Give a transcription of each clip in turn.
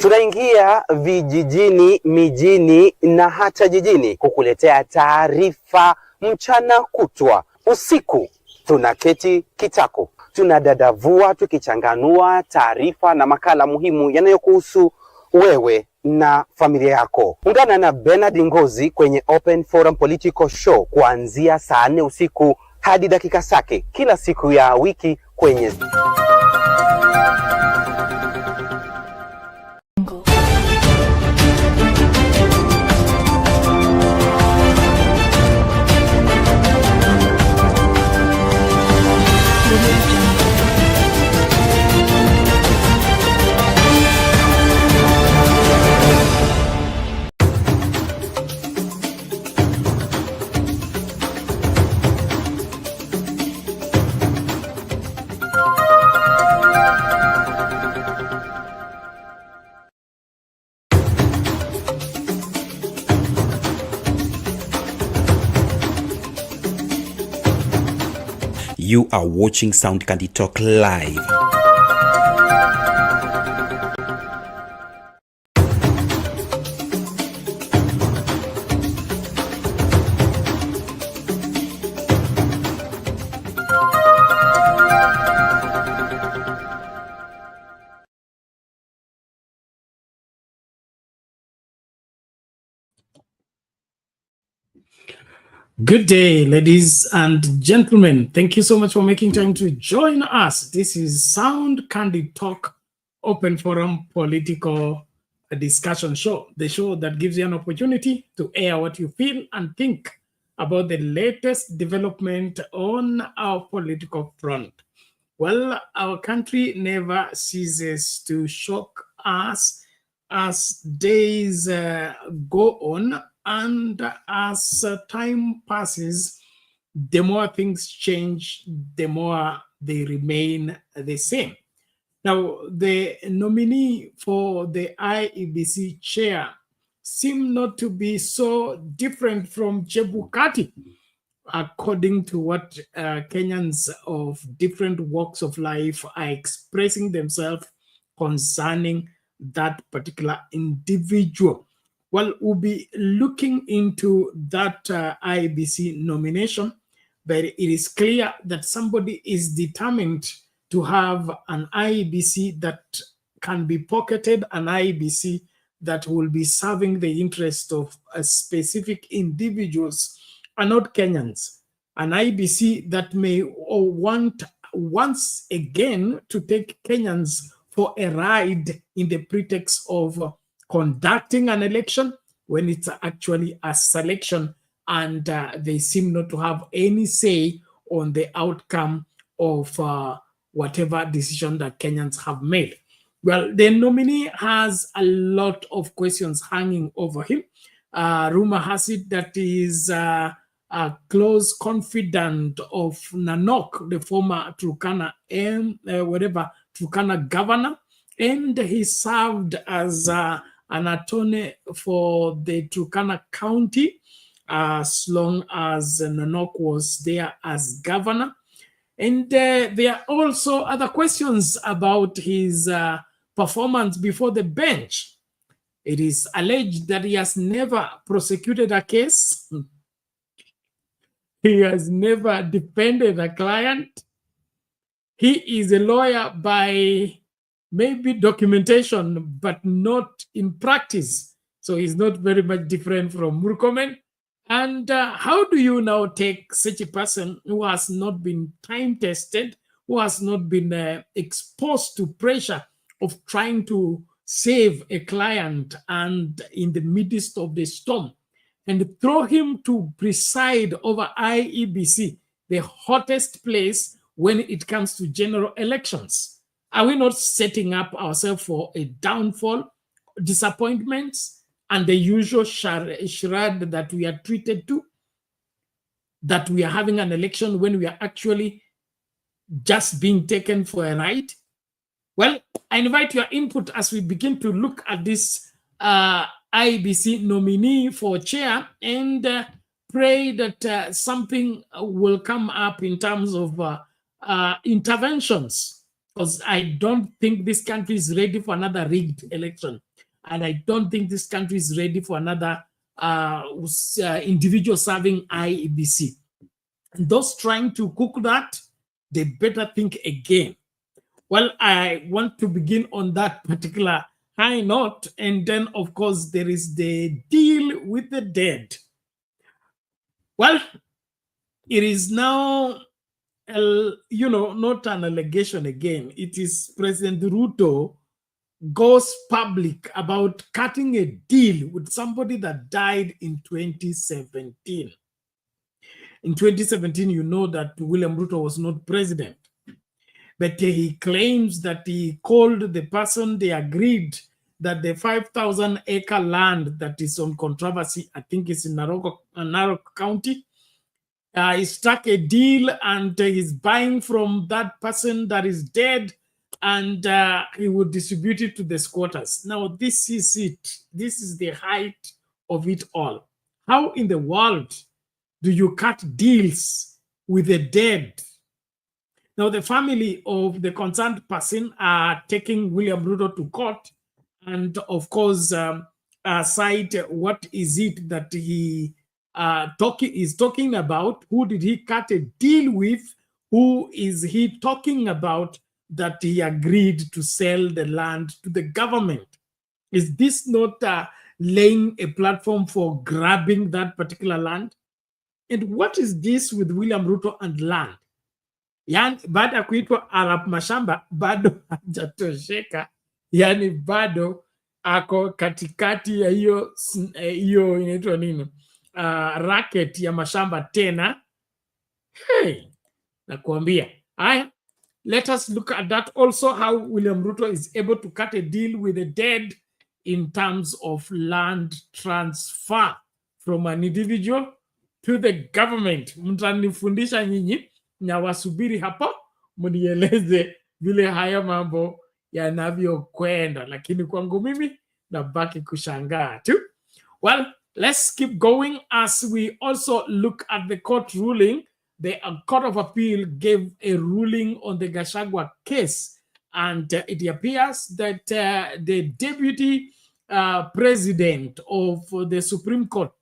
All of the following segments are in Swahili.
Tunaingia vijijini, mijini na hata jijini kukuletea taarifa mchana kutwa. Usiku tunaketi kitako, tunadadavua tukichanganua taarifa na makala muhimu yanayokuhusu wewe na familia yako. Ungana na Bernard Ngozi kwenye Open Forum Political Show kuanzia saa 4 usiku hadi dakika zake kila siku ya wiki kwenye You are watching Sound Candy Talk live. Good day, ladies and gentlemen. Thank you so much for making time to join us. This is Sound Candy Talk, Open Forum Political Discussion Show, the show that gives you an opportunity to air what you feel and think about the latest development on our political front. Well, our country never ceases to shock us as days go on. And as time passes, the more things change, the more they remain the same. Now, the nominee for the IEBC chair seem not to be so different from Chebukati, according to what Kenyans of different walks of life are expressing themselves concerning that particular individual. Well, we'll be looking into that IEBC nomination, but it is clear that somebody is determined to have an IEBC that can be pocketed, an IEBC that will be serving the interest of specific individuals and not Kenyans. An IEBC that may want once again to take Kenyans for a ride in the pretext of conducting an election when it's actually a selection, and they seem not to have any say on the outcome of whatever decision that Kenyans have made. Well, the nominee has a lot of questions hanging over him. Rumor has it that he is a close confidant of Nanok, the former Turkana Turkana governor, and he served as an attorney for the Turkana County as long as Nanok was there as governor. And there are also other questions about his performance before the bench. It is alleged that he has never prosecuted a case. He has never defended a client. He is a lawyer by maybe documentation, but not in practice. So he's not very much different from Murkomen. And how do you now take such a person who has not been time-tested, who has not been exposed to pressure of trying to save a client and in the midst of the storm, and throw him to preside over IEBC, the hottest place when it comes to general elections? Are we not setting up ourselves for a downfall, disappointments, and the usual charade that we are treated to? That we are having an election when we are actually just being taken for a ride? Well, I invite your input as we begin to look at this IEBC nominee for chair, and pray that something will come up in terms of interventions because I don't think this country is ready for another rigged election. And I don't think this country is ready for another individual serving IEBC. And those trying to cook that, they better think again. Well, I want to begin on that particular high note. And then, of course, there is the deal with the dead. Well, it is now, not an allegation again. It is President Ruto goes public about cutting a deal with somebody that died in 2017. In 2017, you know that William Ruto was not president. But he claims that he called the person, they agreed that the 5,000-acre land that is on controversy, I think it's in Narok County, he struck a deal and he's buying from that person that is dead, and he would distribute it to the squatters. Now, this is it. This is the height of it all. How in the world do you cut deals with the dead? Now, the family of the concerned person are taking William Ruto to court, and of course, cite what is it that he is talking about. Who did he cut a deal with? Who is he talking about that he agreed to sell the land to the government? Is this not laying a platform for grabbing that particular land? And what is this with William Ruto and land? Yani baada ya kuitwa Arab mashamba bado hajatosheka, yani bado ako katikati ya hiyo inaitwa nini, racket ya mashamba tena. Hey, nakuambia. Haya, let us look at that also, how William Ruto is able to cut a deal with the dead in terms of land transfer from an individual to the government. Mtanifundisha nyinyi na wasubiri hapo mnieleze vile haya mambo yanavyokwenda, lakini kwangu mimi nabaki kushangaa tu. Well, let's keep going as we also look at the court ruling. The Court of Appeal gave a ruling on the Gachagua case, and it appears that the deputy president of the Supreme Court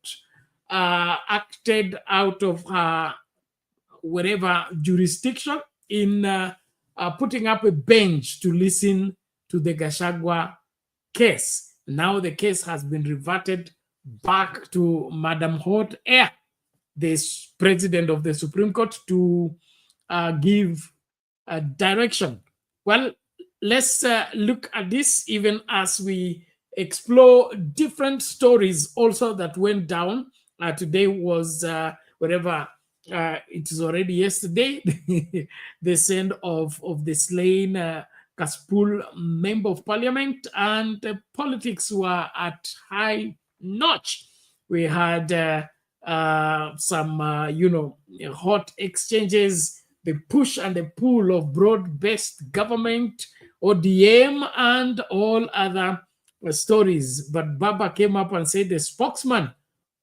acted out of her whatever jurisdiction in putting up a bench to listen to the Gachagua case. Now the case has been reverted back to Madam Hot Air, the president of the Supreme Court, to give a direction. Well, let's look at this even as we explore different stories also that went down. Today was it is already yesterday, the send of the slain Kaspul member of parliament, and politics were at high notch. We had some, hot exchanges, the push and the pull of broad-based government, ODM, and all other stories. But Baba came up and said the spokesman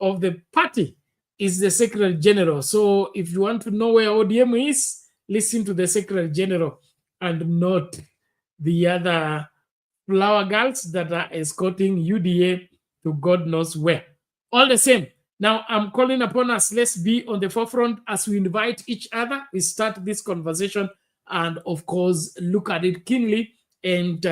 of the party is the Secretary General. So if you want to know where ODM is, listen to the Secretary General and not the other flower girls that are escorting UDA to God knows where. All the same, now I'm calling upon us, let's be on the forefront as we invite each other. We start this conversation and, of course, look at it keenly and,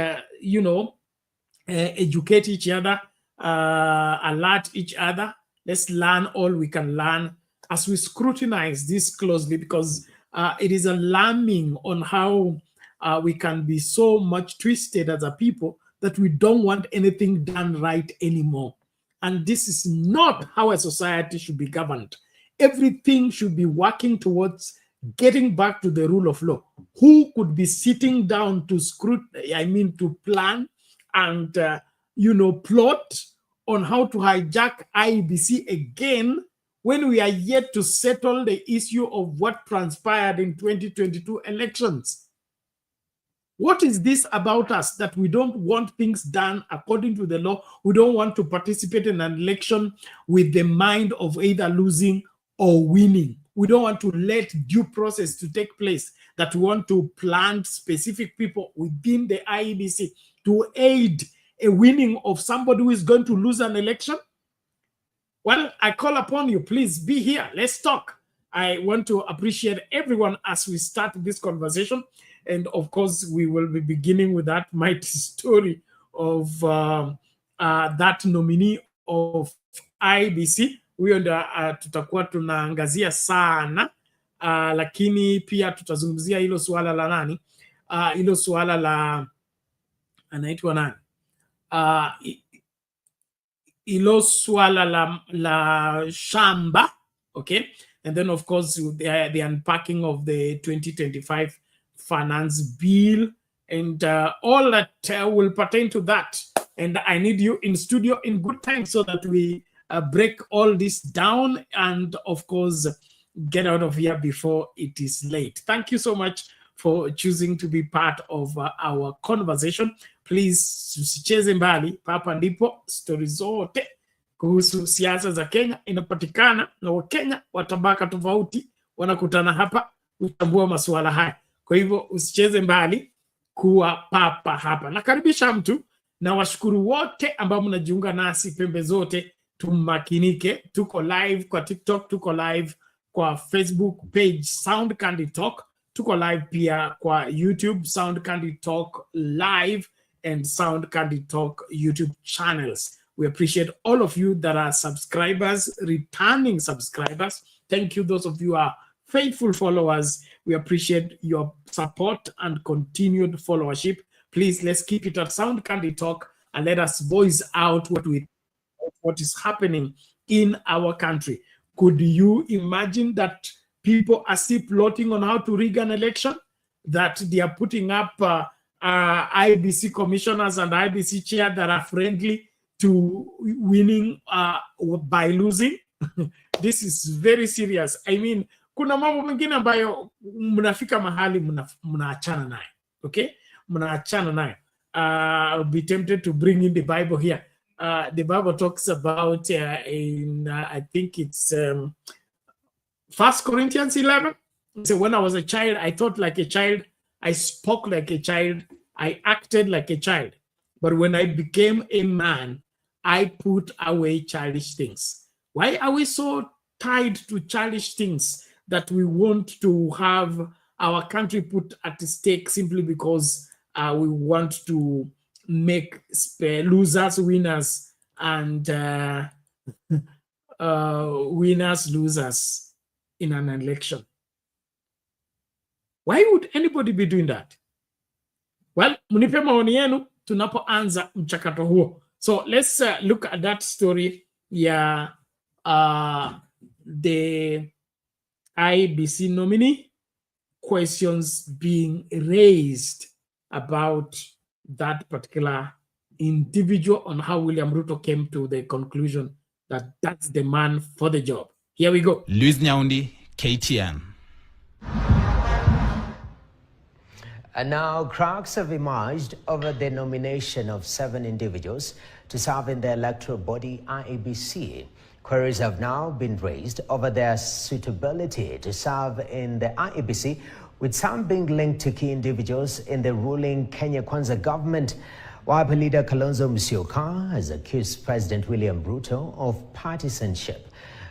educate each other, alert each other. Let's learn all we can learn as we scrutinize this closely, because it is alarming on how we can be so much twisted as a people that we don't want anything done right anymore. And this is not how a society should be governed. Everything should be working towards getting back to the rule of law. Who could be sitting down to to plan and, plot on how to hijack IEBC again when we are yet to settle the issue of what transpired in 2022 elections? What is this about us that we don't want things done according to the law? We don't want to participate in an election with the mind of either losing or winning. We don't want to let due process to take place. that we want to plant specific people within the IEBC to aid a winning of somebody who is going to lose an election? Well, I call upon you, please be here. Let's talk. I want to appreciate everyone as we start this conversation. And of course, we will be beginning with that mighty story of that nominee of IEBC. Huyo ndio tutakuwa tunaangazia sana, lakini pia tutazungumzia hilo suala la nani? Hilo suala la anaitwa nani? Hilo suala la shamba, okay? And then of course the unpacking of the 2025 finance bill and all that will pertain to that. And I need you in studio in good time so that we break all this down and of course get out of here before it is late. Thank you so much for choosing to be part of our conversation. Please usicheze mbali, papa ndipo story zote kuhusu siasa za Kenya inapatikana na Wakenya wa tabaka tofauti wanakutana hapa kutambua masuala haya. Kwa hivyo usicheze mbali, kuwa papa hapa. Nakaribisha mtu na washukuru wote ambao mnajiunga nasi pembe zote, tumakinike. Tuko live kwa TikTok, tuko live kwa Facebook page Sound Candy Talk, tuko live pia kwa YouTube Sound Candy Talk live and Sound Candy Talk YouTube channels. We appreciate all of you that are subscribers, returning subscribers. Thank you, those of you who are faithful followers. We appreciate your support and continued followership. Please, let's keep it at Sound Candy Talk and let us voice out what is happening in our country. Could you imagine that people are still plotting on how to rig an election? That they are putting up IEBC commissioners and IEBC chair that are friendly to winning by losing? This is very serious. I mean, kuna mambo mengine ambayo mnafika mahali mnaachana nayo. Okay? Mnaachana nayo. I'll be tempted to bring in the Bible here. The Bible talks about I think it's 1 Corinthians 11. So when I was a child, I thought like a child, I spoke like a child, I acted like a child. But when I became a man, I put away childish things. Why are we so tied to childish things that we want to have our country put at stake simply because we want to make losers winners and winners losers in an election? Why would anybody be doing that? Well, munipe maoni yenu tunapoanza mchakato huo. So let's look at that story. Yeah, the IEBC nominee, questions being raised about that particular individual on how William Ruto came to the conclusion that that's the man for the job. Here we go. Luis Nyaundi, KTN. And now cracks have emerged over the nomination of 7 individuals to serve in the electoral body IEBC. Queries have now been raised over their suitability to serve in the IEBC, with some being linked to key individuals in the ruling Kenya Kwanza government. Wiper leader Kalonzo Musyoka has accused President William Ruto of partisanship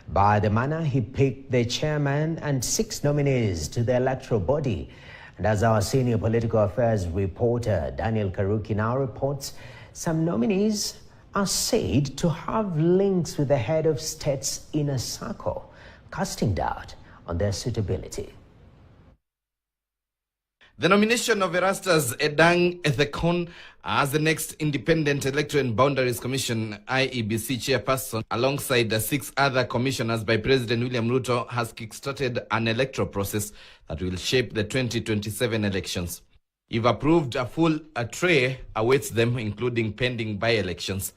by the manner he picked the chairman and 6 nominees to the electoral body. And as our senior political affairs reporter Daniel Karuki now reports, some nominees are said to have links with the head of state's inner circle, casting doubt on their suitability. The nomination of Erastus Edang Ethekon as the next Independent Electoral and Boundaries Commission IEBC chairperson, alongside the 6 other commissioners by President William Ruto, has kickstarted an electoral process that will shape the 2027 elections. If approved, a full tray awaits them, including pending by-elections.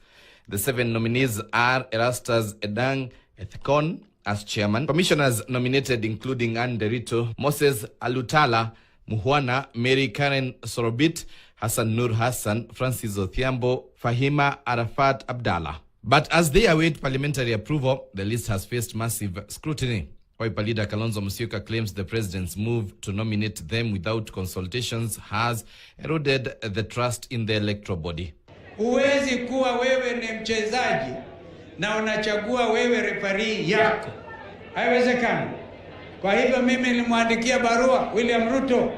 The 7 nominees are Erastus Edang Ethekon as chairman, commissioners nominated including Anne Derito, Moses Alutala, Muhwana, Mary Karen Sorobit, Hassan Nur Hassan, Francis Othiambo, Fahima Arafat Abdallah. But as they await parliamentary approval, the list has faced massive scrutiny. Wiper leader Kalonzo Musyoka claims the president's move to nominate them without consultations has eroded the trust in the electoral body. Huwezi kuwa wewe ni mchezaji na unachagua wewe referee yako. Haiwezekani. Kwa hivyo mimi nilimwandikia barua William Ruto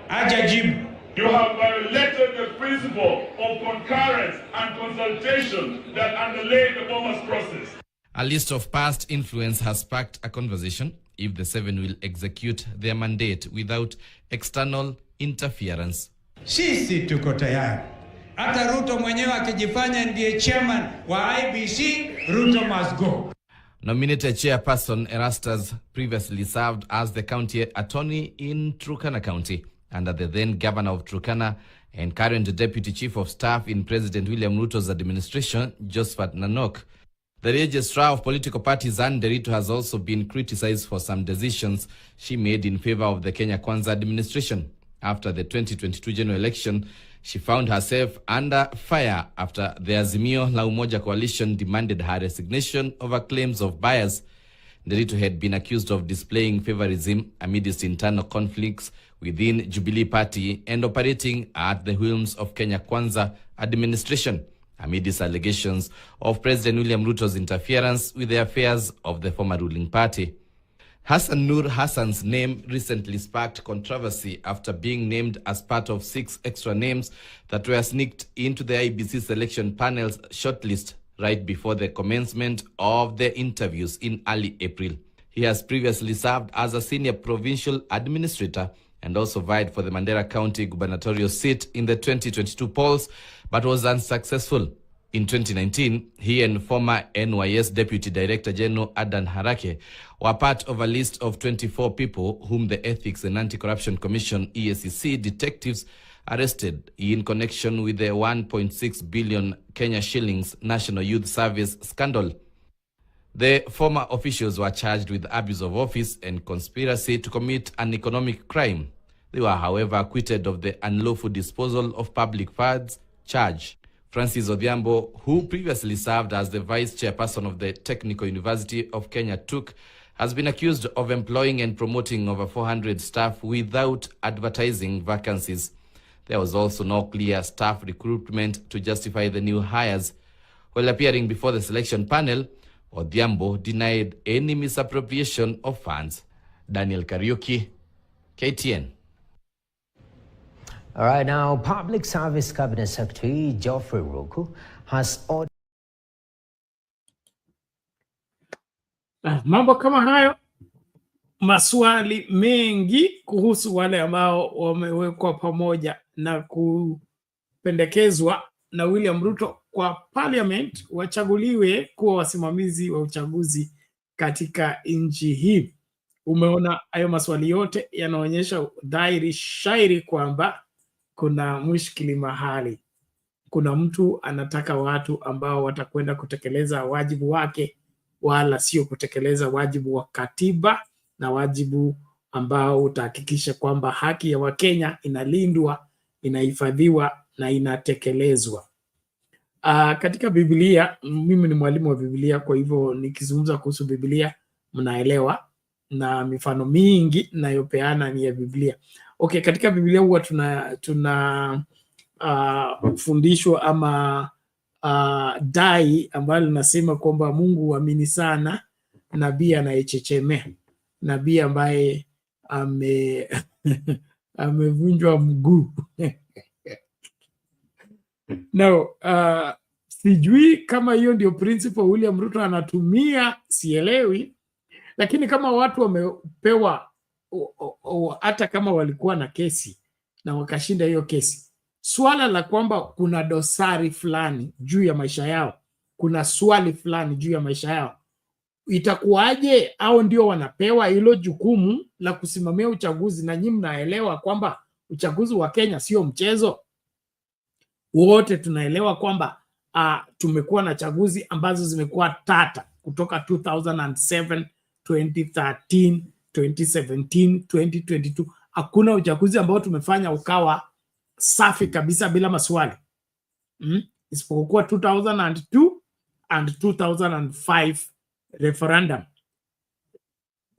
hajajibu. You have violated the principle of concurrence and consultation that underlay the Bomas process. A list of past influence has sparked a conversation if the seven will execute their mandate without external interference. Sisi tuko tayari. Hata Ruto mwenyewe akijifanya ndiye chairman wa IEBC, Ruto must go. Nominated chairperson Erastus previously served as the county attorney in Turkana County under the then governor of Turkana and current deputy chief of staff in President William Ruto's administration, Josephat Nanok. The registrar of political parties, Anne Derito, has also been criticized for some decisions she made in favor of the Kenya Kwanza administration. After the 2022 general election, she found herself under fire after the Azimio la Umoja coalition demanded her resignation over claims of bias. Derito had been accused of displaying favorism amidst internal conflicts within Jubilee Party and operating at the whims of Kenya Kwanza administration, amidst allegations of President William Ruto's interference with the affairs of the former ruling party. Hassan Nur Hassan's name recently sparked controversy after being named as part of 6 extra names that were sneaked into the IEBC selection panel's shortlist right before the commencement of the interviews in early April. He has previously served as a senior provincial administrator and also vied for the Mandera County gubernatorial seat in the 2022 polls, but was unsuccessful. In 2019, he and former NYS Deputy Director General Adan Harake were part of a list of 24 people whom the Ethics and Anti-Corruption Commission EACC detectives arrested in connection with the 1.6 billion Kenya shillings National Youth Service scandal. The former officials were charged with abuse of office and conspiracy to commit an economic crime. They were, however, acquitted of the unlawful disposal of public funds charge. Francis Odhiambo, who previously served as the vice chairperson of the Technical University of Kenya, has been accused of employing and promoting over 400 staff without advertising vacancies. There was also no clear staff recruitment to justify the new hires. While appearing before the selection panel, Odhiambo denied any misappropriation of funds. Daniel Kariuki, KTN. All right, now, Public Service Cabinet Secretary Geoffrey Ruku has ordered. Mambo kama hayo, maswali mengi kuhusu wale ambao wamewekwa pamoja na kupendekezwa na William Ruto kwa parliament wachaguliwe kuwa wasimamizi wa uchaguzi katika nchi hii. Umeona hayo maswali yote yanaonyesha dhahiri shairi kwamba kuna mushkili mahali. Kuna mtu anataka watu ambao watakwenda kutekeleza wajibu wake, wala sio kutekeleza wajibu wa katiba na wajibu ambao utahakikisha kwamba haki ya Wakenya inalindwa, inahifadhiwa na inatekelezwa. Katika Biblia, mimi ni mwalimu wa Biblia, kwa hivyo nikizungumza kuhusu Biblia mnaelewa, na mifano mingi ninayopeana ni ya Biblia. Okay, katika Biblia huwa tuna fundisho ama dai ambalo linasema kwamba Mungu huamini sana nabii anayechechemea, nabii ambaye amevunjwa mguu. No, sijui kama hiyo ndio principle William Ruto anatumia, sielewi, lakini kama watu wamepewa, hata kama walikuwa na kesi na wakashinda hiyo kesi, swala la kwamba kuna dosari fulani juu ya maisha yao, kuna swali fulani juu ya maisha yao, itakuwaje? Au ndio wanapewa hilo jukumu la kusimamia uchaguzi, na nyinyi mnaelewa kwamba uchaguzi wa Kenya sio mchezo. Wote tunaelewa kwamba tumekuwa na chaguzi ambazo zimekuwa tata kutoka 2007, 2013, 2017, 2022. Hakuna uchaguzi ambao tumefanya ukawa safi kabisa bila maswali. Isipokuwa 2002 and 2005 referendum.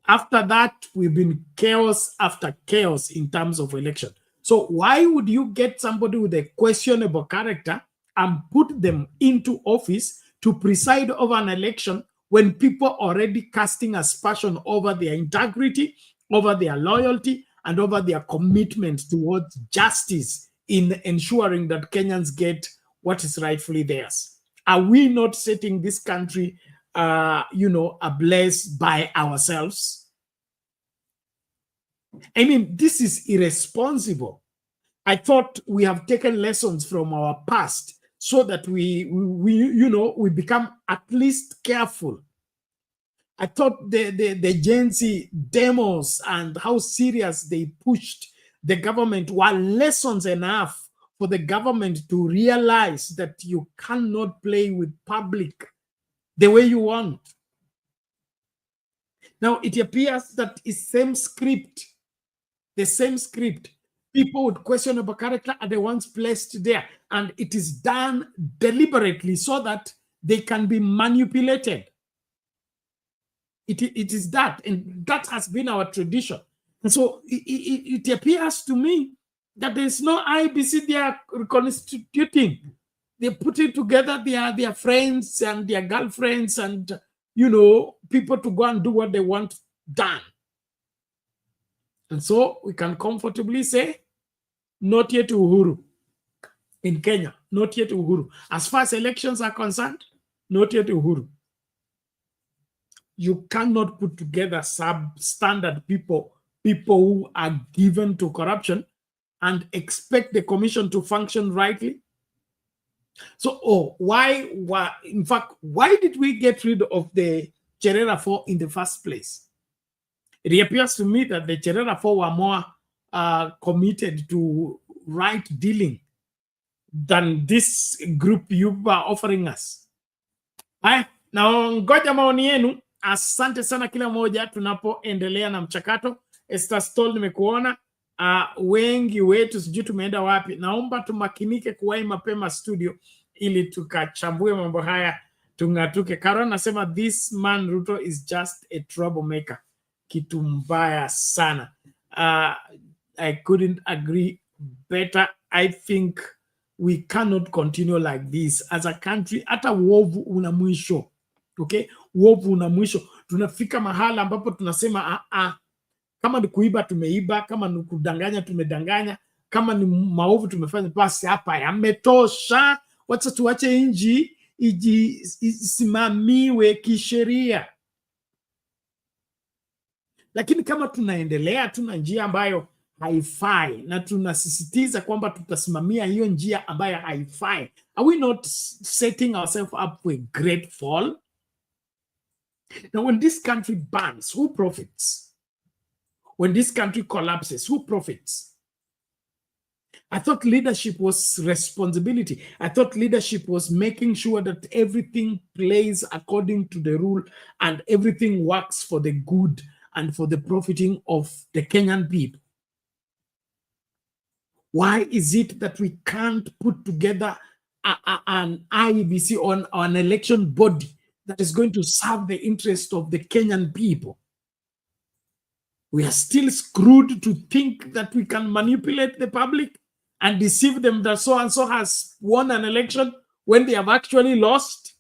After that, we've been chaos after chaos in terms of election. So why would you get somebody with a questionable character and put them into office to preside over an election when people are already casting aspersion over their integrity, over their loyalty, and over their commitment towards justice in ensuring that Kenyans get what is rightfully theirs? Are we not setting this country, ablaze by ourselves? I mean, this is irresponsible. I thought we have taken lessons from our past so that we become at least careful. I thought the Gen Z demos and how serious they pushed the government were lessons enough for the government to realize that you cannot play with public the way you want. Now, it appears that it's the same script. People with questionable character are the ones placed there, and it is done deliberately so that they can be manipulated. It is that, and that has been our tradition. And so it appears to me that there's no IEBC they are reconstituting. They're putting together their friends and their girlfriends and, people to go and do what they want done. And so we can comfortably say, not yet Uhuru in Kenya, not yet Uhuru. As far as elections are concerned, not yet Uhuru. You cannot put together substandard people who are given to corruption and expect the commission to function rightly. So, why did we get rid of the Cherera 4 in the first place? It appears to me that the Cherera 4 were more committed to right dealing than this group you are offering us. Na ngoja maoni yenu. Asante sana kila moja tunapoendelea na mchakato. Esther Stoll nimekuona. Wengi wetu sijui tumeenda wapi. Naomba tumakinike kuwahi mapema studio ili tukachambue mambo haya tungatuke. Karon nasema this man Ruto is just a troublemaker. Kitu mbaya sana. I couldn't agree better. I think we cannot continue like this as a country. Hata uovu una mwisho. Okay? Uovu una mwisho. Tunafika mahala ambapo tunasema kama ni kuiba tumeiba, kama ni kudanganya tumedanganya, kama ni maovu tumefanya, basi hapa yametosha. Wacha tuache nchi isimamiwe kisheria. Lakini kama tunaendelea tuna njia ambayo haifai na tunasisitiza kwamba tutasimamia hiyo njia ambayo haifai, are we not setting ourselves up for a great fall? Now, when this country burns, who profits? When this country collapses, who profits? I thought leadership was responsibility. I thought leadership was making sure that everything plays according to the rule and everything works for the good and for the profiting of the Kenyan people. Why is it that we can't put together an IEBC or an election body that is going to serve the interest of the Kenyan people? We are still screwed to think that we can manipulate the public and deceive them that so-and-so has won an election when they have actually lost.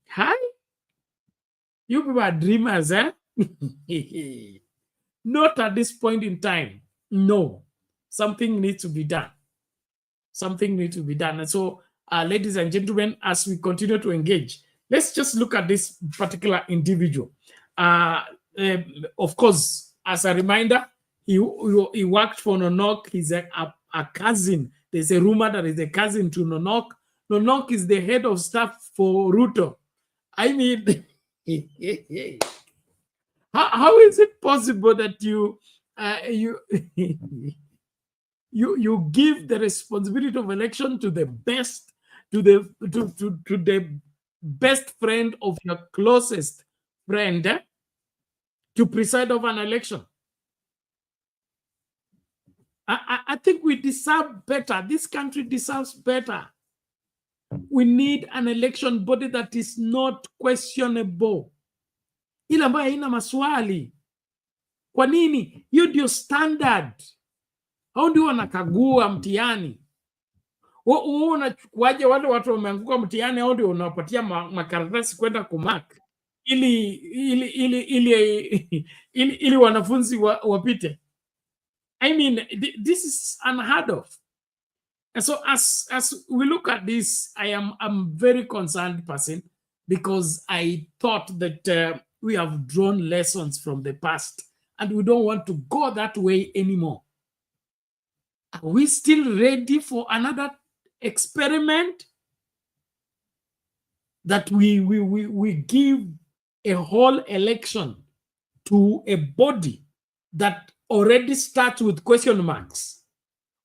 Hi? You people are dreamers, eh? Not at this point in time. No. Something needs to be done. Something needs to be done. And so, ladies and gentlemen, as we continue to engage, let's just look at this particular individual. Of course, as a reminder, he worked for Nonok. He's a cousin. There's a rumor that he's a cousin to Nonok. Nonok is the head of staff for Ruto. I mean, how is it possible that you give the responsibility of election to the best, to the best friend of your closest friend to preside over an election? I think we deserve better. This country deserves better. We need an election body that is not questionable. ile ambayo haina maswali. Kwa nini? Hiyo ndio standard. Hao ndio wanakagua mtihani. Unachukuaje wale watu wameanguka mtihani, hao ndio unawapatia makaratasi kwenda kumark ili wanafunzi wapite? I mean, this is unheard of. And so as we look at this, I'm very concerned person, because I thought that we have drawn lessons from the past and we don't want to go that way anymore. Are we still ready for another experiment that we give a whole election to a body that already starts with question marks,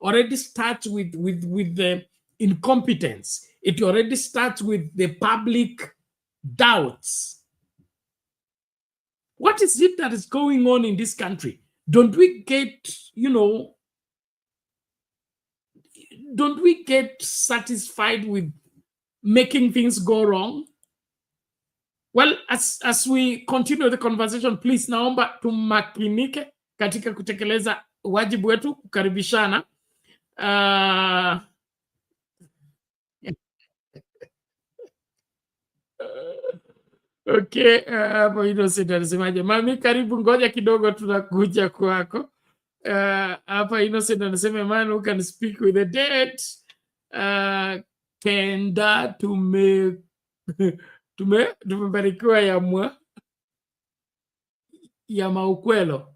already starts with the incompetence? It already starts with the public doubts. What is it that is going on in this country? Don't we get, don't we get satisfied with making things go wrong? Well, as we continue the conversation, please, naomba tumakinike katika kutekeleza wajibu wetu, kukaribishana. Okay, hapo Innocent anasemaje? Mami, karibu, ngoja kidogo tunakuja kwako. Hapa Innocent anasema, man who can speak with the dead. Kenda tumebarikiwa ya maukwelo.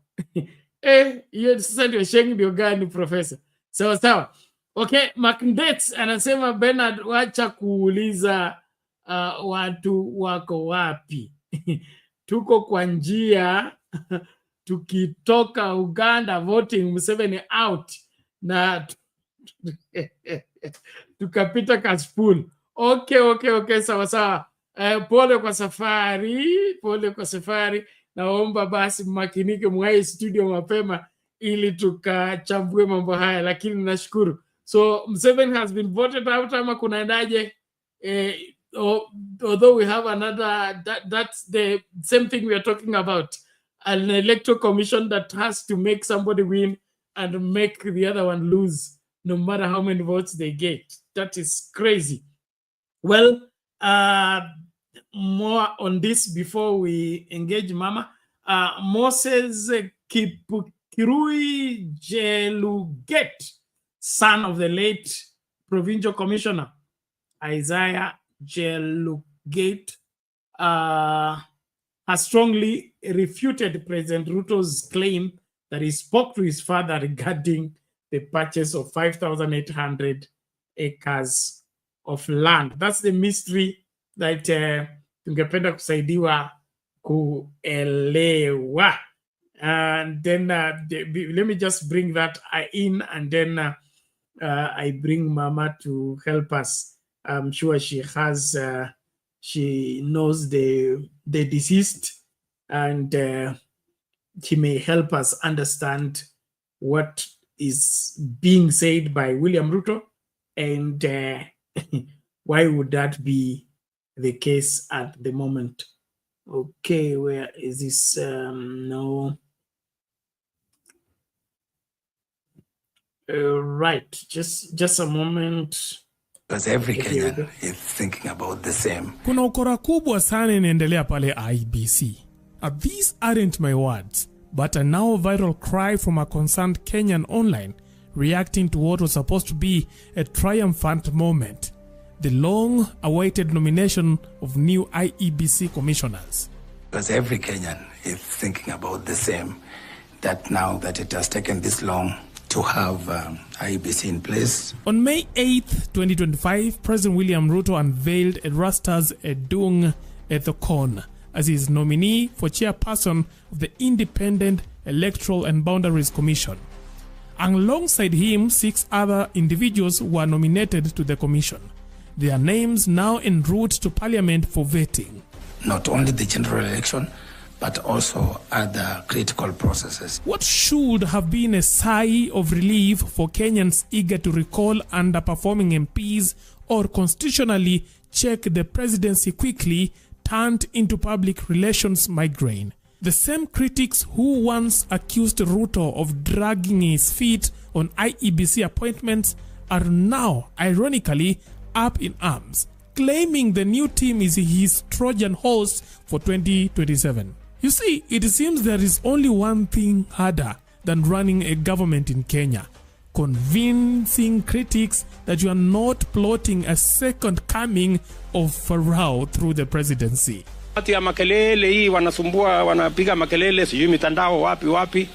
Hiyo sasa ndio shengi ndio gani, profesa? Sawa. Okay, Macndets anasema, Bernard, wacha kuuliza watu wako wapi. Tuko kwa njia tukitoka Uganda, voting Museveni out, na tukapita Kasipul. Okay, sawa. Pole kwa safari. Naomba basi makinike mwae studio mapema ili tukachambue mambo haya, lakini nashukuru. So Museveni has been voted out, ama kunaendaje? Although we have another, that's the same thing we are talking about, an electoral commission that has to make somebody win and make the other one lose, no matter how many votes they get. That is crazy. Well, more on this before we engage Mama. Moses Kipukirui Jeluget, son of the late provincial commissioner Isaiah Jelugate, has strongly refuted President Ruto's claim that he spoke to his father regarding the purchase of 5,800 acres of land. That's the mystery that tungependa kusaidiwa kuelewa. And then let me just bring that in, and then I bring Mama to help us. I'm sure she has, she knows the deceased, and she may help us understand what is being said by William Ruto, and why would that be the case at the moment. Okay, where is this? No. Right, just a moment. Because every Kenyan is thinking about the same. Kuna ukora kubwa sana inaendelea pale IEBC. These aren't my words, but a now viral cry from a concerned Kenyan online reacting to what was supposed to be a triumphant moment. The long-awaited nomination of new IEBC commissioners. Because every Kenyan is thinking about the same, that now that it has taken this long to have IEBC in place. On May 8th, 2025, President William Ruto unveiled Erastus Edung Ethekon as his nominee for chairperson of the Independent Electoral and Boundaries Commission. Alongside him, 6 other individuals were nominated to the commission. Their names now en route to Parliament for vetting. Not only the general election, but also other critical processes. What should have been a sigh of relief for Kenyans eager to recall underperforming MPs or constitutionally check the presidency quickly turned into public relations migraine. The same critics who once accused Ruto of dragging his feet on IEBC appointments are now, ironically, up in arms, claiming the new team is his Trojan horse for 2027. You see, it seems there is only one thing harder than running a government in Kenya: convincing critics that you are not plotting a second coming of Pharaoh through the presidency. Watu ya makelele hii wanasumbua, wanapiga makelele sijui mitandao wapi.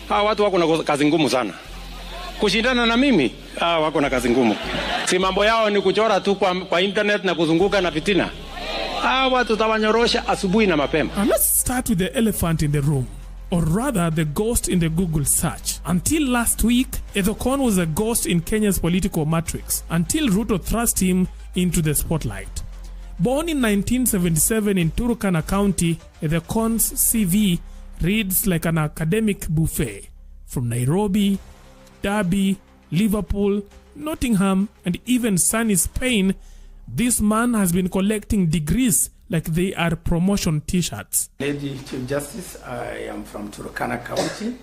Hawa watu wako na kazi ngumu sana. Kushindana na mimi, wako na kazi ngumu. Si mambo yao ni kuchora tu kwa internet na kuzunguka na fitina. Watu tawanyorosha asubuhi na mapema. And let's start with the elephant in the room, or rather the ghost in the Google search. Until last week, Ethekon was a ghost in Kenya's political matrix, until Ruto thrust him into the spotlight. Born in 1977 in Turkana County, Ethekon's CV reads like an academic buffet. From Nairobi, Derby, Liverpool, Nottingham, and even sunny Spain, this man has been collecting degrees like they are promotion t-shirts. Lady Chief Justice, I am from Turkana County,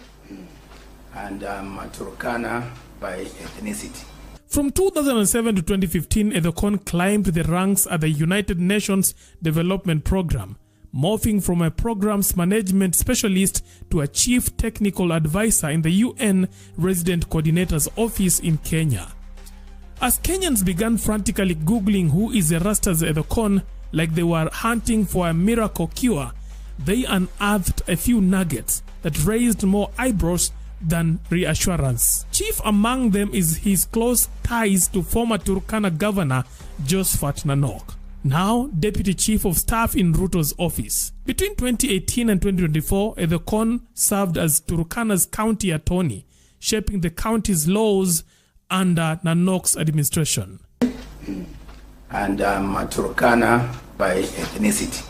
and I'm a Turkana by ethnicity. From 2007 to 2015, Ethekon climbed the ranks at the United Nations Development Programme, morphing from a programs management specialist to a chief technical advisor in the UN Resident Coordinator's Office in Kenya. As Kenyans began frantically Googling who is Erastus Ethekon like they were hunting for a miracle cure, they unearthed a few nuggets that raised more eyebrows than reassurance. Chief among them is his close ties to former Turkana Governor Josephat Nanok, now Deputy Chief of Staff in Ruto's office. Between 2018 and 2024, Ethekon served as Turkana's county attorney, shaping the county's laws under Nanok's administration. And I'm a Turkana by ethnicity.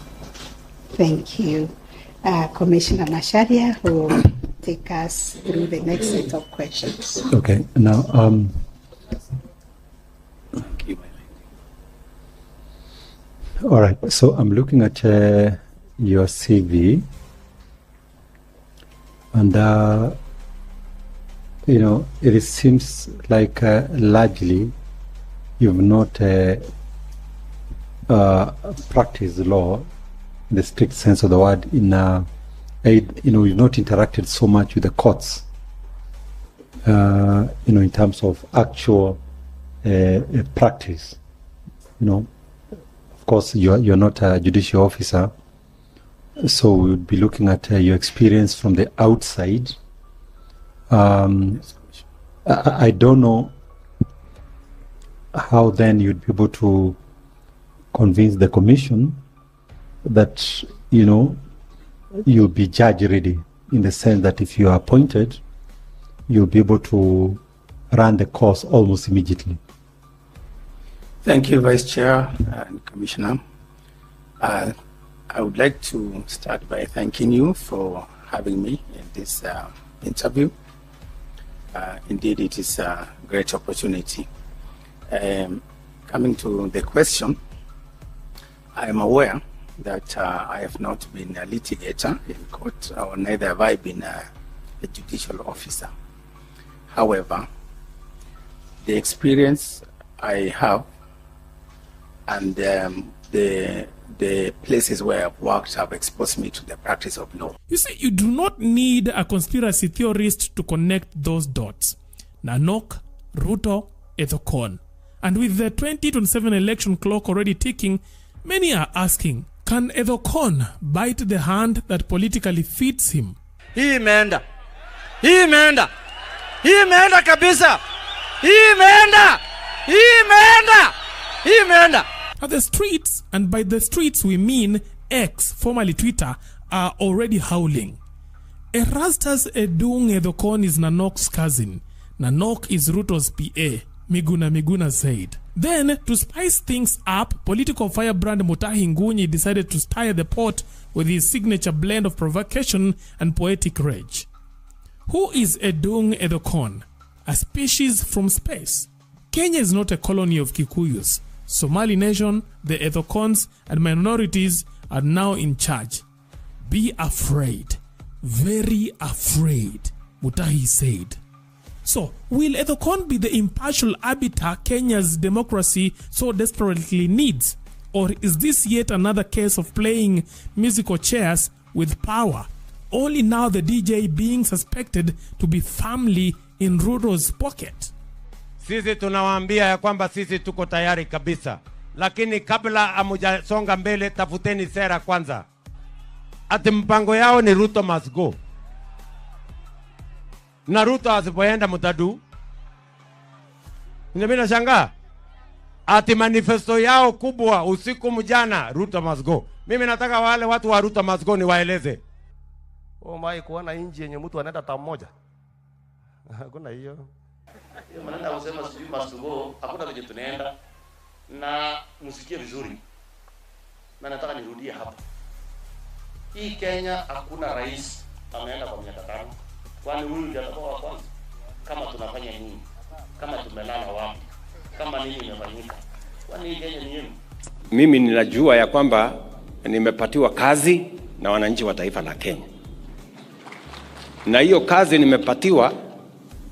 Thank you. Commissioner Macharia, who will take us through the next set of questions. Okay, now, all right, so I'm looking at your CV, and you know, it seems like largely you've not practiced law in the strict sense of the word. You know, you've not interacted so much with the courts. You know, in terms of actual practice. You know, of course, you're not a judicial officer, so we would be looking at your experience from the outside. I don't know how then you'd be able to convince the commission that, you know, you'll be judge ready, in the sense that if you are appointed, you'll be able to run the course almost immediately. Thank you, Vice Chair and Commissioner. I would like to start by thanking you for having me in this interview. Indeed, it is a great opportunity. Coming to the question, I am aware that I have not been a litigator in court, or neither have I been a judicial officer. However, the experience I have and the places where I've worked have exposed me to the practice of law. You see, you do not need a conspiracy theorist to connect those dots. Nanok, Ruto, Ethekon. And with the 2027 election clock already ticking, many are asking, can Ethekon bite the hand that politically fits him? Hii imeenda kabisa. Hii imeenda. At the streets, and by the streets we mean X, formerly Twitter, are already howling. Erastus Edung Ethekon is Nanok's cousin. Nanok is Ruto's PA, Miguna said. Then, to spice things up, political firebrand Mutahi Ngunyi decided to stir the pot with his signature blend of provocation and poetic rage. Who is Edung Ethekon? A species from space? Kenya is not a colony of Kikuyus. Somali nation, the Ethocons and minorities are now in charge. Be afraid. Very afraid, Mutahi said. So, will Ethocon be the impartial arbiter Kenya's democracy so desperately needs? Or is this yet another case of playing musical chairs with power? Only now the DJ being suspected to be firmly in Ruto's pocket. Sisi tunawaambia ya kwamba sisi tuko tayari kabisa. Lakini kabla amujasonga mbele, tafuteni sera kwanza. Ati mpango yao ni Ruto must go. Na Ruto asipoenda mutadu. Ndio mimi nashangaa. Ati manifesto yao kubwa usiku mjana, Ruto must go. Mimi nataka wale watu wa Ruto must go ni waeleze. Mai kuona inji yenye mtu anaenda tamu moja. Hakuna hiyo. Maana usema sijui must go, hakuna kwenye tunaenda. Na msikie vizuri. Na nataka nirudie hapa. Hii Kenya hakuna rais ameenda kwa miaka 5. Kwani huyu ndiye atakuwa wa kwanza? Kama tunafanya nini? Kama tumelala wapi? Kama nini imefanyika? Kwani hii Kenya ni yenu? Mimi ninajua ya kwamba nimepatiwa kazi na wananchi wa taifa la Kenya. Na hiyo kazi nimepatiwa,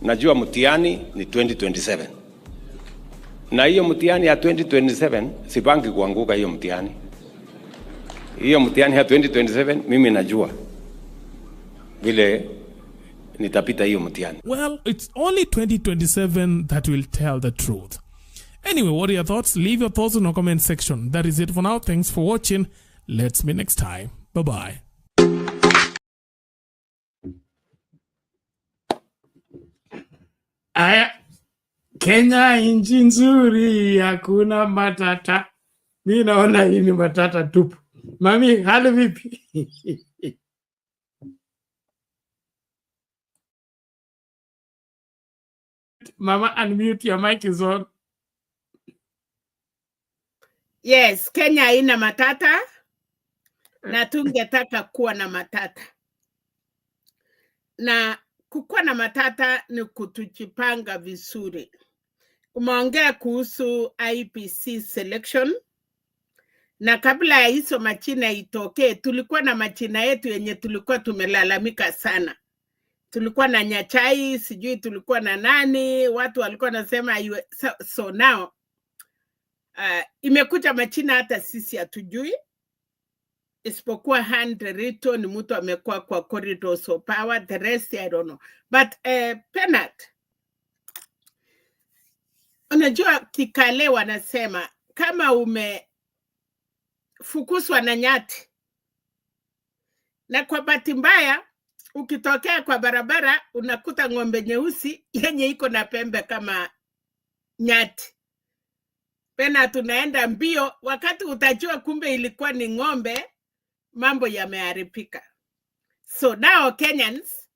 najua mtihani ni 2027. Na hiyo mtihani ya 2027 sipangi kuanguka hiyo mtihani. Hiyo mtihani ya 2027 mimi najua vile nitapita hiyo mtihani. Well, it's only 2027 that will tell the truth. Anyway, what are your thoughts? Leave your thoughts in the comment section. That is it for now. Thanks for watching. Let's meet next time. Bye-bye. Aya, Kenya nchi nzuri, hakuna matata. Mimi naona hii ni matata tupu. Mami, hali vipi? Mama, unmute, your mic is on. Yes, Kenya haina matata na tungetaka kuwa na matata. Na kukuwa na matata ni kutujipanga vizuri. Umeongea kuhusu IEBC selection. Na kabla ya hizo machina itokee, tulikuwa na machina yetu yenye tulikuwa tumelalamika sana. Tulikuwa na Nyachai, sijui tulikuwa na nani, watu walikuwa nasema so now imekuja machina hata sisi hatujui. Isipokuwa Ruto ni mtu amekuwa kwa corridors of power, the rest I don't know. But Penat, unajua kikale wanasema kama umefukuzwa na nyati na kwa bahati mbaya ukitokea kwa barabara unakuta ng'ombe nyeusi yenye iko na pembe kama nyati. Pena tunaenda mbio, wakati utajua kumbe ilikuwa ni ng'ombe, mambo yameharibika. So now Kenyans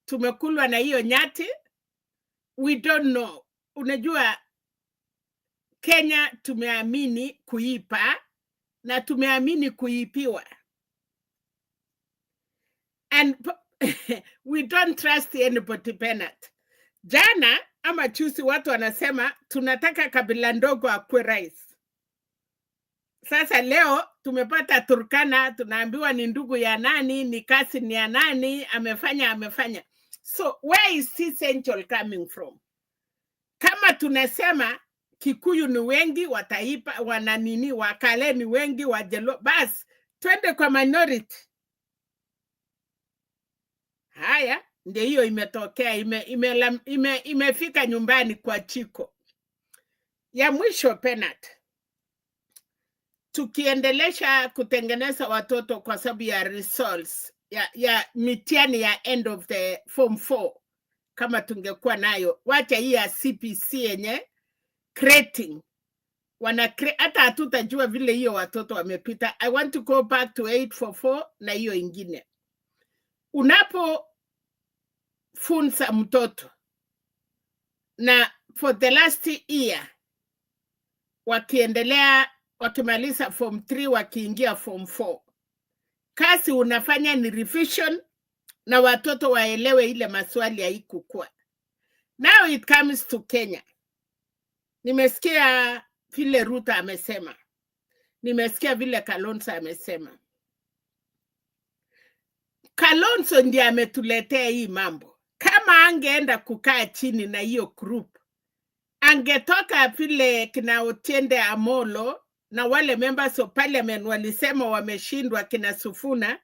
tumekulwa na hiyo nyati. We don't know. Unajua Kenya tumeamini kuipa na tumeamini kuipiwa. And we don't trust anybody, Bennett. Jana ama chusi watu wanasema tunataka kabila ndogo akuwe rais. Sasa leo tumepata Turkana, tunaambiwa ni ndugu ya nani, ni kasi ni ya nani, amefanya. So where is this angel coming from? Kama tunasema Kikuyu ni wengi, wataipa, wananini, Wakale ni wengi, Wajelo, bas, twende kwa minority. Haya, ndio hiyo imetokea, imefika nyumbani kwa Chiko. Ya mwisho Penat, tukiendelesha kutengeneza watoto kwa sababu ya results, ya mitihani ya end of the form 4, kama tungekuwa nayo, wacha hii ya CPC yenye, creating, hata hatutajua vile hiyo watoto wamepita. I want to go back to 844 na hiyo ingine. Unapo funza mtoto na for the last year wakiendelea, wakimaliza form 3 wakiingia form 4, kazi unafanya ni revision na watoto waelewe ile maswali haikukua. Now it comes to Kenya. Nimesikia vile Ruto amesema. Nimesikia vile Kalonzo amesema. Kalonzo ndiye ametuletea hii mambo. Kama angeenda kukaa chini na hiyo group, angetoka vile kina Otiende Amolo na wale members of parliament walisema wameshindwa kina Sufuna.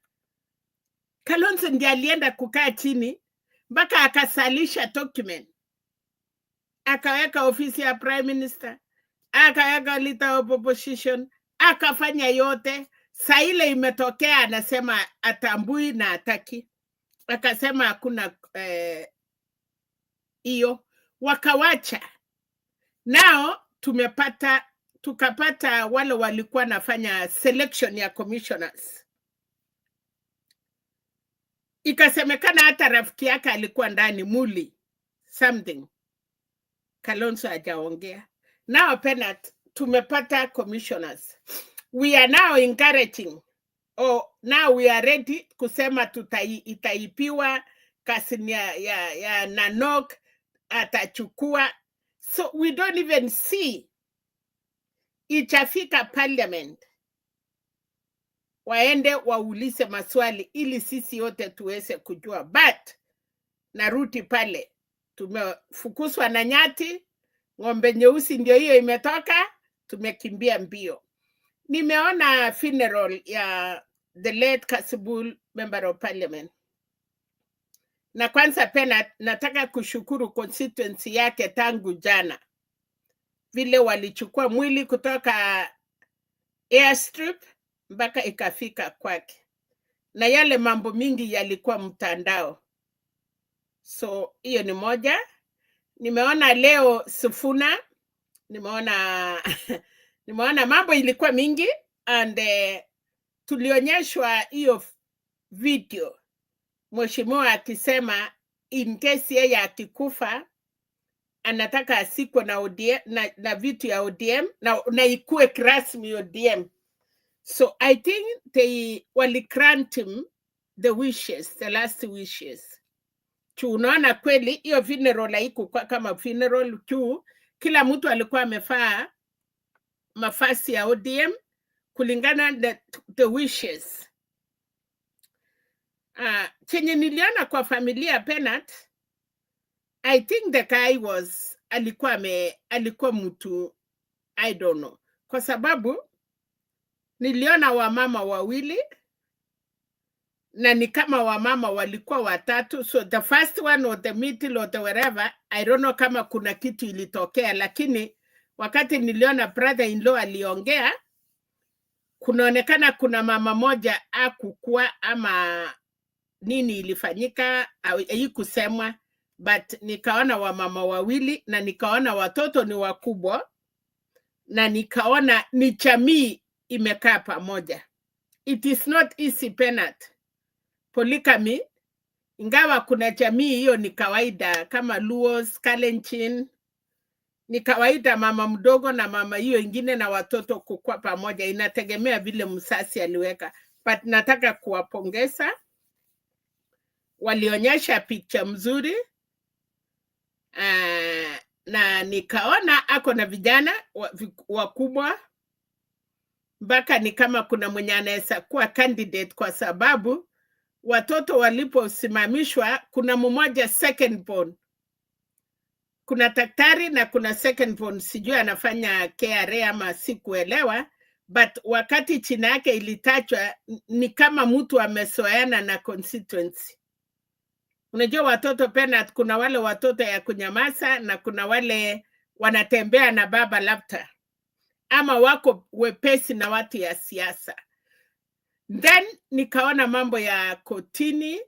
Kalonzo ndiye alienda kukaa chini mpaka akasalisha document. Akaweka ofisi ya prime minister, akaweka leader of opposition, akafanya yote. Saa ile imetokea anasema atambui na ataki. Akasema hakuna hiyo. Wakawacha. Nao tukapata wale walikuwa nafanya selection ya commissioners. Ikasemekana hata rafiki yake alikuwa ndani, Muli something. Kalonzo hajaongea. Now Penat, tumepata commissioners. We are now encouraging, now we are ready kusema itaipiwa kasini ya Nanok atachukua. So we don't even see itafika parliament. Waende waulize maswali ili sisi yote tuweze kujua. But narudi pale, tumefukuzwa na nyati, ng'ombe nyeusi ndio hiyo imetoka, tumekimbia mbio. Nimeona funeral ya the late Kasibul member of parliament. Na kwanza pena nataka kushukuru constituency yake tangu jana. Vile walichukua mwili kutoka airstrip mpaka ikafika kwake. Na yale mambo mingi yalikuwa mtandao. So hiyo ni moja. Nimeona leo Sufuna, nimeona mambo ilikuwa mingi, and tulionyeshwa hiyo video mheshimiwa akisema in case yeye akikufa anataka asikwe na ODM, na vitu ya ODM na ikue rasmi ODM. So I think they wali grant him the wishes, the last wishes. Unaona kweli hiyo funeral haikuwa kama funeral tu, kila mtu alikuwa amevaa mafasi ya ODM kulingana the wishes. Chenye niliona kwa familia Penat, I think the guy alikuwa mtu, I don't know. Kwa sababu niliona wamama wawili na ni kama wamama walikuwa watatu. So the first one or the middle or the wherever, I don't know kama kuna kitu ilitokea, lakini wakati niliona brother-in-law aliongea, kunaonekana kuna mama moja akukua ama nini ilifanyika, haikusemwa, but nikaona wamama wawili na nikaona watoto ni wakubwa na nikaona ni jamii imekaa pamoja. It is not easy Penat. Polygamy, ingawa kuna jamii hiyo ni kawaida kama Luos, Kalenjin, ni kawaida mama mdogo na mama hiyo ingine na watoto kukua pamoja, inategemea vile msasi aliweka. But nataka kuwapongeza, walionyesha picha mzuri, na nikaona ako na vijana wakubwa, mpaka ni kama kuna mwenye anaweza kuwa candidate, kwa sababu watoto waliposimamishwa kuna mmoja second born. Kuna daktari na kuna second born, sijui anafanya KRA ama sikuelewa, but wakati china yake ilitajwa ni kama mtu amesoeana na constituency. Unajua watoto Penat, kuna wale watoto ya kunyamaza na kuna wale wanatembea na baba labda, ama wako wepesi na watu ya siasa. Then nikaona mambo ya kotini,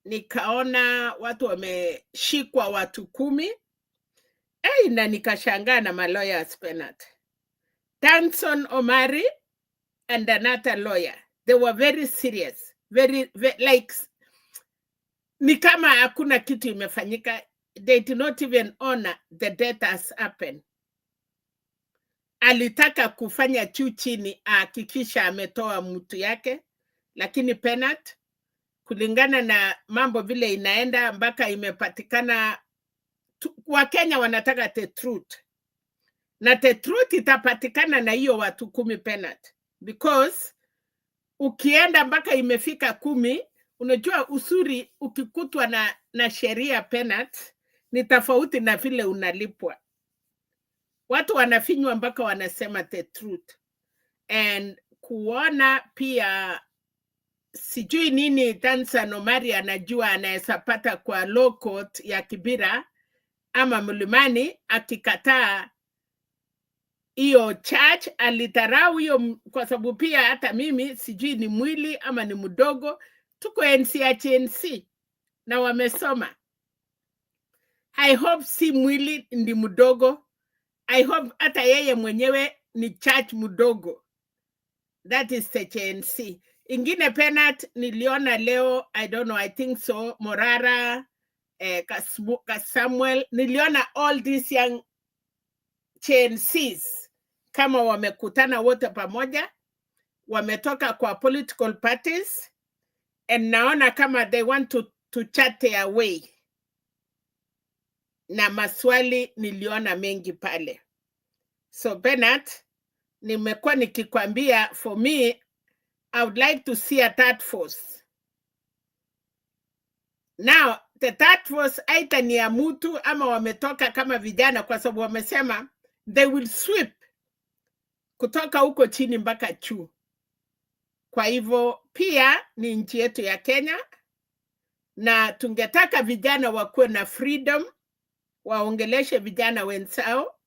nikaona watu wameshikwa watu 10. Na nikashangaa na malawyers Penat. Danson Omari and another lawyer, they were very serious, very like ni kama hakuna kitu imefanyika. They did not even honor the death has happened. Alitaka kufanya juu chini ahakikisha ametoa mtu yake, lakini Penat, kulingana na mambo vile inaenda mpaka imepatikana, Wakenya wanataka the truth. na the truth itapatikana na hiyo watu 10 penalty, because ukienda mpaka imefika 10, unajua usuri ukikutwa na sheria penalty ni tofauti na vile unalipwa. Watu wanafinywa mpaka wanasema the truth. And kuona pia sijui nini Tanzania Omari anajua anaweza pata kwa law court ya Kibera ama Mlimani akikataa hiyo charge, alitarau hiyo, kwa sababu pia hata mimi sijui ni mwili ama ni mdogo, tuko NCHNC na wamesoma. I hope si mwili ndi mdogo, I hope hata yeye mwenyewe ni charge mdogo. That is the CHNC. Ingine penalty niliona leo, I don't know, I think so, Morara, Samuel, niliona all these young CHNCs kama wamekutana wote pamoja, wametoka kwa political parties, and naona kama they want to chat their way. Na maswali niliona mengi pale. So Bernard, nimekuwa nikikwambia, for me, I would like to see a third force. Now, the third force aita ni ya mtu ama wametoka kama vijana, kwa sababu wamesema they will sweep kutoka huko chini mpaka juu. Kwa hivyo pia ni nchi yetu ya Kenya, na tungetaka vijana wakuwe na freedom, waongeleshe vijana wenzao,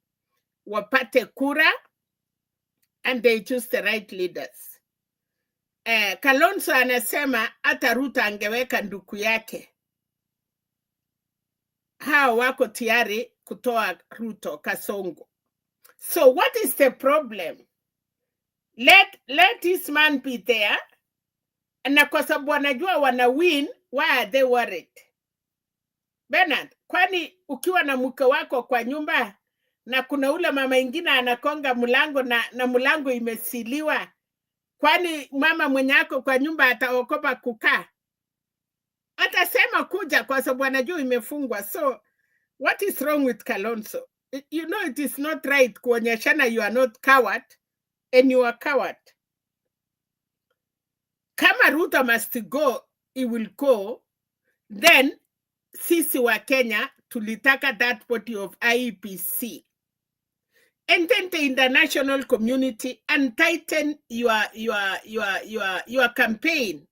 wapate kura, and they choose the right leaders. Kalonzo anasema hata Ruto angeweka ndugu yake. Hao wako tayari kutoa Ruto Kasongo. So what is the problem? Let this man be there. Na kwa sababu wanajua wana win, why are they worried? Bernard, kwani ukiwa na mke wako kwa nyumba na kuna ule mama ingine anakonga mlango na mlango imesiliwa, kwani mama mwenye ako kwa nyumba ataokopa kukaa? Atasema kuja kwa sababu anajua imefungwa. So what is wrong with Kalonzo? You know it is not right kuonyeshana you are not coward and you are coward. Kama Ruto must go, he will go. Then sisi wa Kenya tulitaka that body of IEBC. And then the international community untighten your campaign.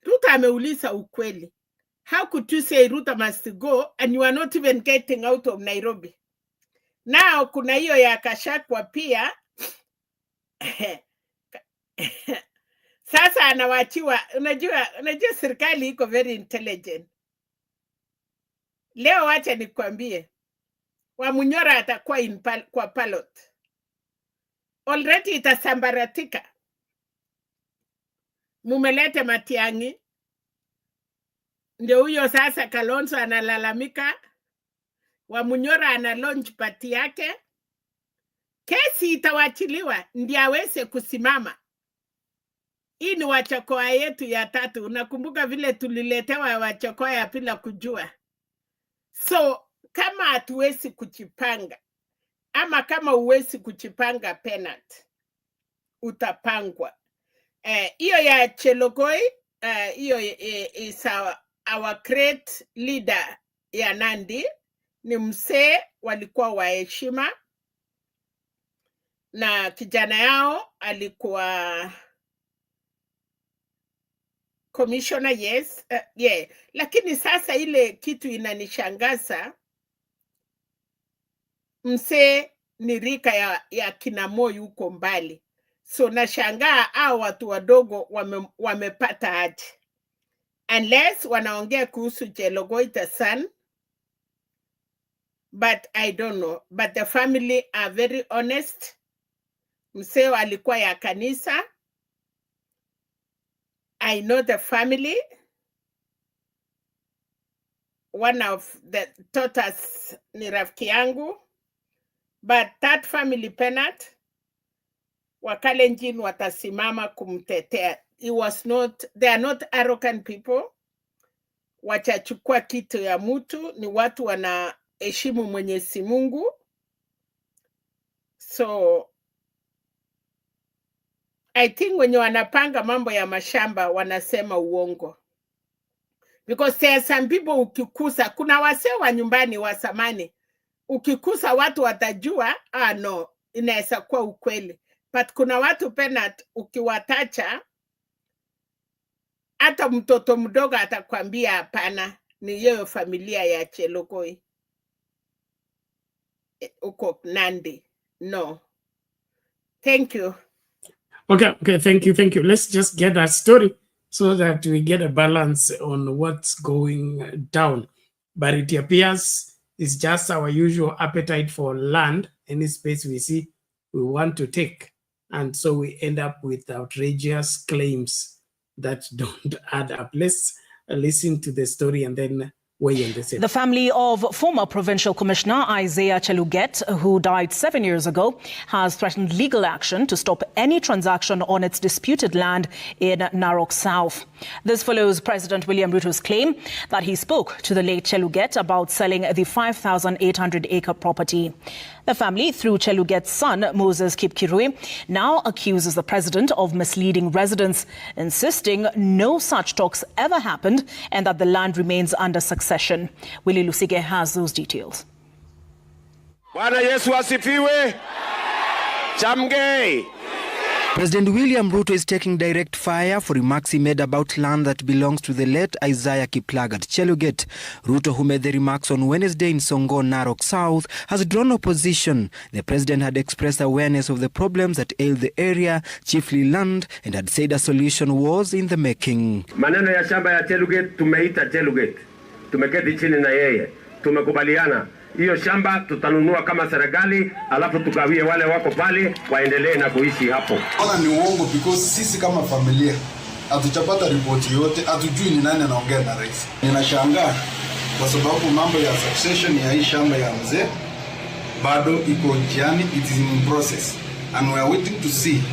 Ruto ameuliza ukweli. How could you say Ruto must go and you are not even getting out of Nairobi? Now kuna hiyo ya Gachagua pia. Sasa anawachiwa, unajua serikali iko very intelligent. Leo wacha nikwambie, Wamunyora atakuwa kwa ballot. Already itasambaratika. Mumelete Matiang'i. Ndio huyo sasa Kalonzo analalamika. Wamunyora ana launch party yake. Kesi itawachiliwa ndio aweze kusimama. Hii ni Wachokoa yetu ya 3. Unakumbuka vile tuliletewa Wachokoa ya bila kujua. So kama hatuwezi kuchipanga, ama kama uwezi kuchipanga penalty, utapangwa. Hiyo ya Chelogoi, hiyo is our great leader ya Nandi, ni msee walikuwa wa heshima, na kijana yao alikuwa commissioner, yes, yeah. Lakini sasa ile kitu inanishangaza, msee ni rika ya kina Moi huko mbali. So nashangaa hao watu wadogo wamepata aje. Unless wanaongea kuhusu Chelogoi the son, but I don't know. But the family are very honest. Msee alikuwa ya kanisa. I know the family. One of the daughters ni rafiki yangu. But that family penalty, Wakalenjin watasimama kumtetea. They are not arrogant people. Wachachukua kitu ya mtu, ni watu wanaheshimu Mwenyezi Mungu. So I think wenye wanapanga mambo ya mashamba wanasema uongo. Because there are some people ukikusa, kuna wasee wa nyumbani wa samani, ukikusa watu watajua, no, inaweza kuwa ukweli. But kuna watu Penat, ukiwatacha, hata mtoto mdogo atakwambia hapana, ni hiyo familia ya Chelogoi. Uko Nandi. No. Thank you. Okay, thank you. Let's just get that story so that we get a balance on what's going down. But it appears it's just our usual appetite for land, any space we see, we want to take. And so we end up with outrageous claims that don't add up. Let's listen to the story and then weigh in the same. The family of former Provincial Commissioner Isaiah Cheluget, who died 7 years ago, has threatened legal action to stop any transaction on its disputed land in Narok South. This follows President William Ruto's claim that he spoke to the late Cheluget about selling the 5,800-acre property. The family, through Cheluget's son, Moses Kipkirui, now accuses the president of misleading residents, insisting no such talks ever happened and that the land remains under succession. Willie Lusige has those details. Bwana Yesu asifiwe. Chamgei. President William Ruto is taking direct fire for remarks he made about land that belongs to the late Isaiah Kiplagat Cheluget. Ruto, who made the remarks on Wednesday in Songo, Narok South, has drawn opposition. The president had expressed awareness of the problems that ail the area, chiefly land, and had said a solution was in the making. Maneno ya shamba ya Cheluget tumeita Cheluget. Tumeketi chini na yeye. Tumekubaliana. Hiyo shamba tutanunua kama serikali, alafu tugawie wale wako pale waendelee na kuishi hapo. Ona ni uongo because sisi kama familia hatujapata ripoti yote, hatujui ni nani anaongea na rais. Ninashangaa kwa sababu mambo ya succession ya hii shamba ya mzee bado iko njiani, it is in process and we are waiting to see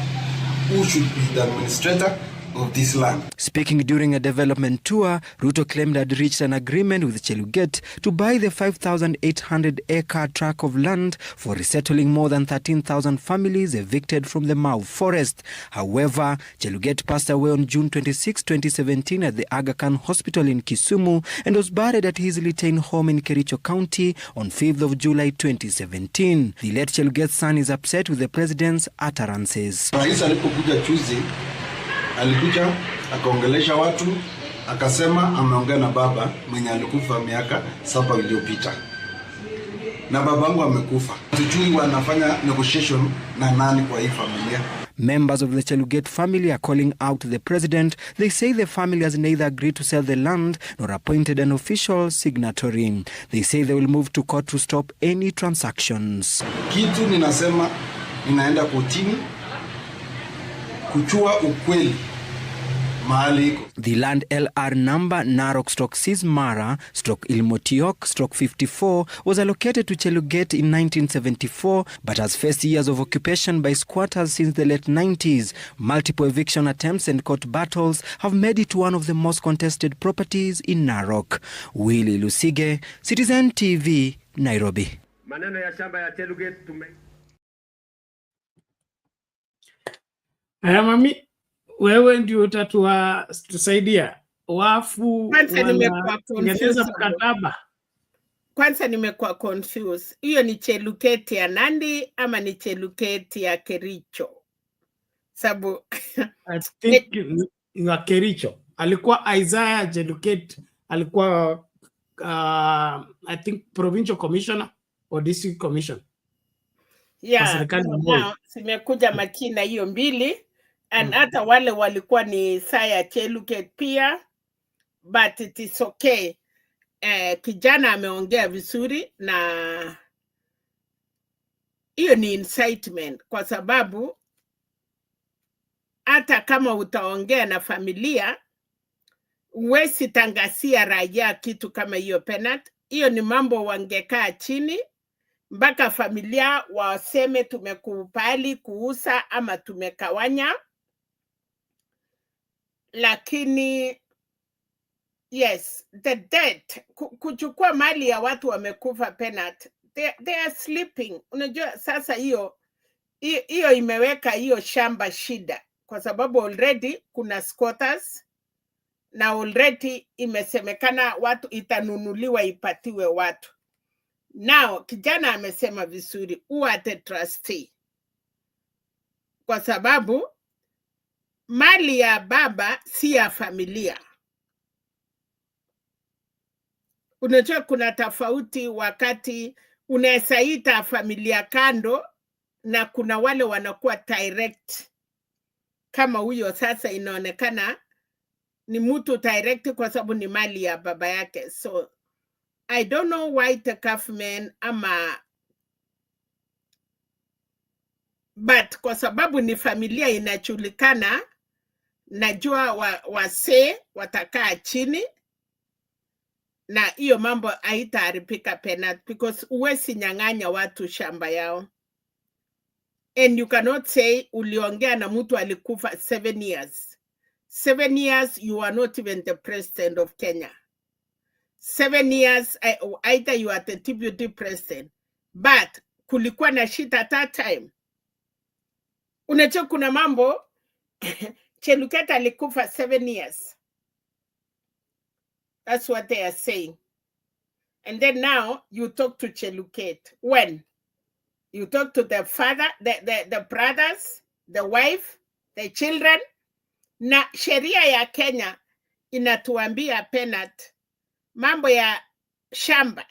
who should be the administrator of this land. Speaking during a development tour, Ruto claimed had reached an agreement with Cheluget to buy the 5,800-acre tract of land for resettling more than 13,000 families evicted from the Mau forest. However, Cheluget passed away on June 26, 2017 at the Aga Khan Hospital in Kisumu and was buried at his retained home in Kericho County on 5th of July 2017. The late Cheluget's son is upset with the president's utterances. Rais alipokuja Tuesday alikuja akaongelesha watu akasema ameongea na baba mwenye alikufa miaka 7 iliyopita na babangu amekufa. Tujui wanafanya negotiation na nani kwa hii familia. Members of the Cheluget family are calling out the president. They say the family has neither agreed to sell the land nor appointed an official signatory. They say they will move to court to stop any transactions. Kitu ninasema inaenda kotini kuchua ukweli mahali iko. The land LR number Narok/Sis-Mara/Ilmotiok/54 was allocated to Cheluget in 1974 but has faced years of occupation by squatters since the late 90s. Multiple eviction attempts and court battles have made it one of the most contested properties in Narok. Willie Lusige, Citizen TV, Nairobi. Maneno ya shamba ya Cheluget Mami, wewe ndio utatusaidia wafu wanatengeneza mkataba. Kwanza nimekuwa confused. Hiyo ni Cheluget ya Nandi ama ni Cheluget ya Kericho? Sabu I think ya Kericho. Alikuwa Isaiah Cheluget, alikuwa I think provincial commissioner or district commissioner. Yeah, simekuja makina hiyo mbili. And hata wale walikuwa ni Saya Cheluget pia, but it is okay. Kijana ameongea vizuri na hiyo ni incitement kwa sababu hata kama utaongea na familia huwezi tangasia raia kitu kama hiyo penalty. Hiyo ni mambo wangekaa chini mpaka familia waseme tumekubali kuuza ama tumekawanya. Lakini yes, the dead, kuchukua mali ya watu wamekufa penalty, they are sleeping. Unajua sasa hiyo hiyo imeweka hiyo shamba shida, kwa sababu already kuna squatters na already imesemekana watu itanunuliwa ipatiwe watu. Now kijana amesema vizuri, uate trustee, kwa sababu mali ya baba si ya familia. Unajua kuna tofauti wakati unaweza ita familia kando na kuna wale wanakuwa direct, kama huyo sasa inaonekana ni mtu direct kwa sababu ni mali ya baba yake. So I don't know why the government ama, but kwa sababu ni familia inajulikana, najua wasee watakaa chini na hiyo mambo haitaharibika penalty, because uwezi nyang'anya watu shamba yao. And you cannot say uliongea na mtu alikufa 7 years. 7 years you are not even the president of Kenya. 7 years either you are the deputy president, but kulikuwa na shida at that time. Unajua kuna mambo Cheluketa alikufa 7 years. That's what they are saying. And then now you talk to Cheluket. When? You talk to the father, the brothers, the wife, the children. Na sheria ya Kenya inatuambia penalty, mambo ya shamba.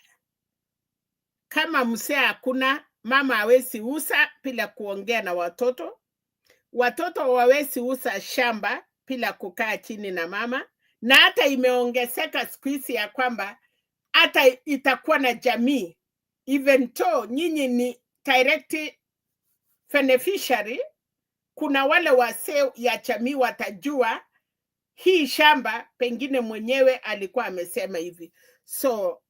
Kama msee hakuna, mama hawezi uza bila kuongea na watoto. Watoto hawawezi uza shamba bila kukaa chini na mama. Na hata imeongezeka siku hizi ya kwamba hata itakuwa na jamii, even though nyinyi ni direct beneficiary, kuna wale wasee ya jamii watajua hii shamba pengine mwenyewe alikuwa amesema hivi. So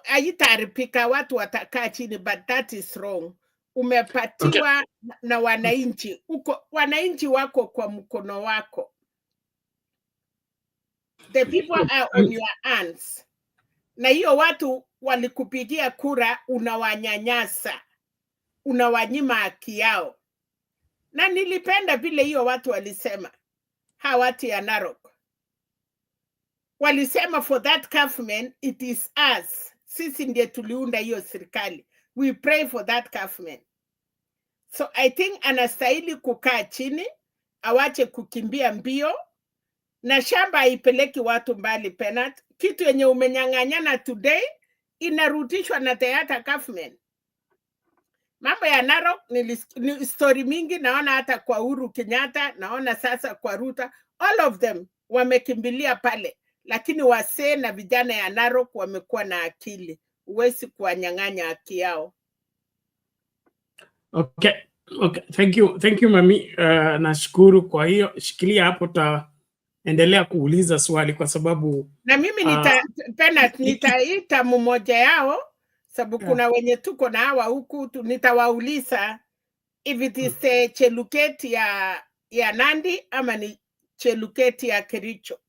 haitaharibika, watu watakaa chini, but that is wrong. Umepatiwa na wananchi, wananchi wako kwa mkono wako. The people are on your hands. Na hiyo watu walikupigia kura, unawanyanyasa, unawanyima haki yao. Na nilipenda vile hiyo watu walisema, hawati ya Narok walisema, for that government it is us, sisi ndiye tuliunda hiyo serikali, we pray for that government. So I think anastahili kukaa chini, awache kukimbia mbio, na shamba haipeleki watu mbali penalty. Kitu yenye umenyang'anyana today inarudishwa na the other government. Mambo ya Narok ni story mingi, naona hata kwa Uhuru Kenyatta, naona sasa kwa Ruto, all of them wamekimbilia pale, lakini wasee na vijana ya Narok wamekuwa na akili, huwezi kuwanyang'anya haki yao. Okay, thank you mami. Nashukuru kwa hiyo, shikilia hapo, taendelea kuuliza swali kwa sababu na mimi nitaita mmoja yao, sababu kuna wenye tuko na hawa huku, nitawauliza if it is Cheluket ya Nandi ama ni Cheluket ya Kericho.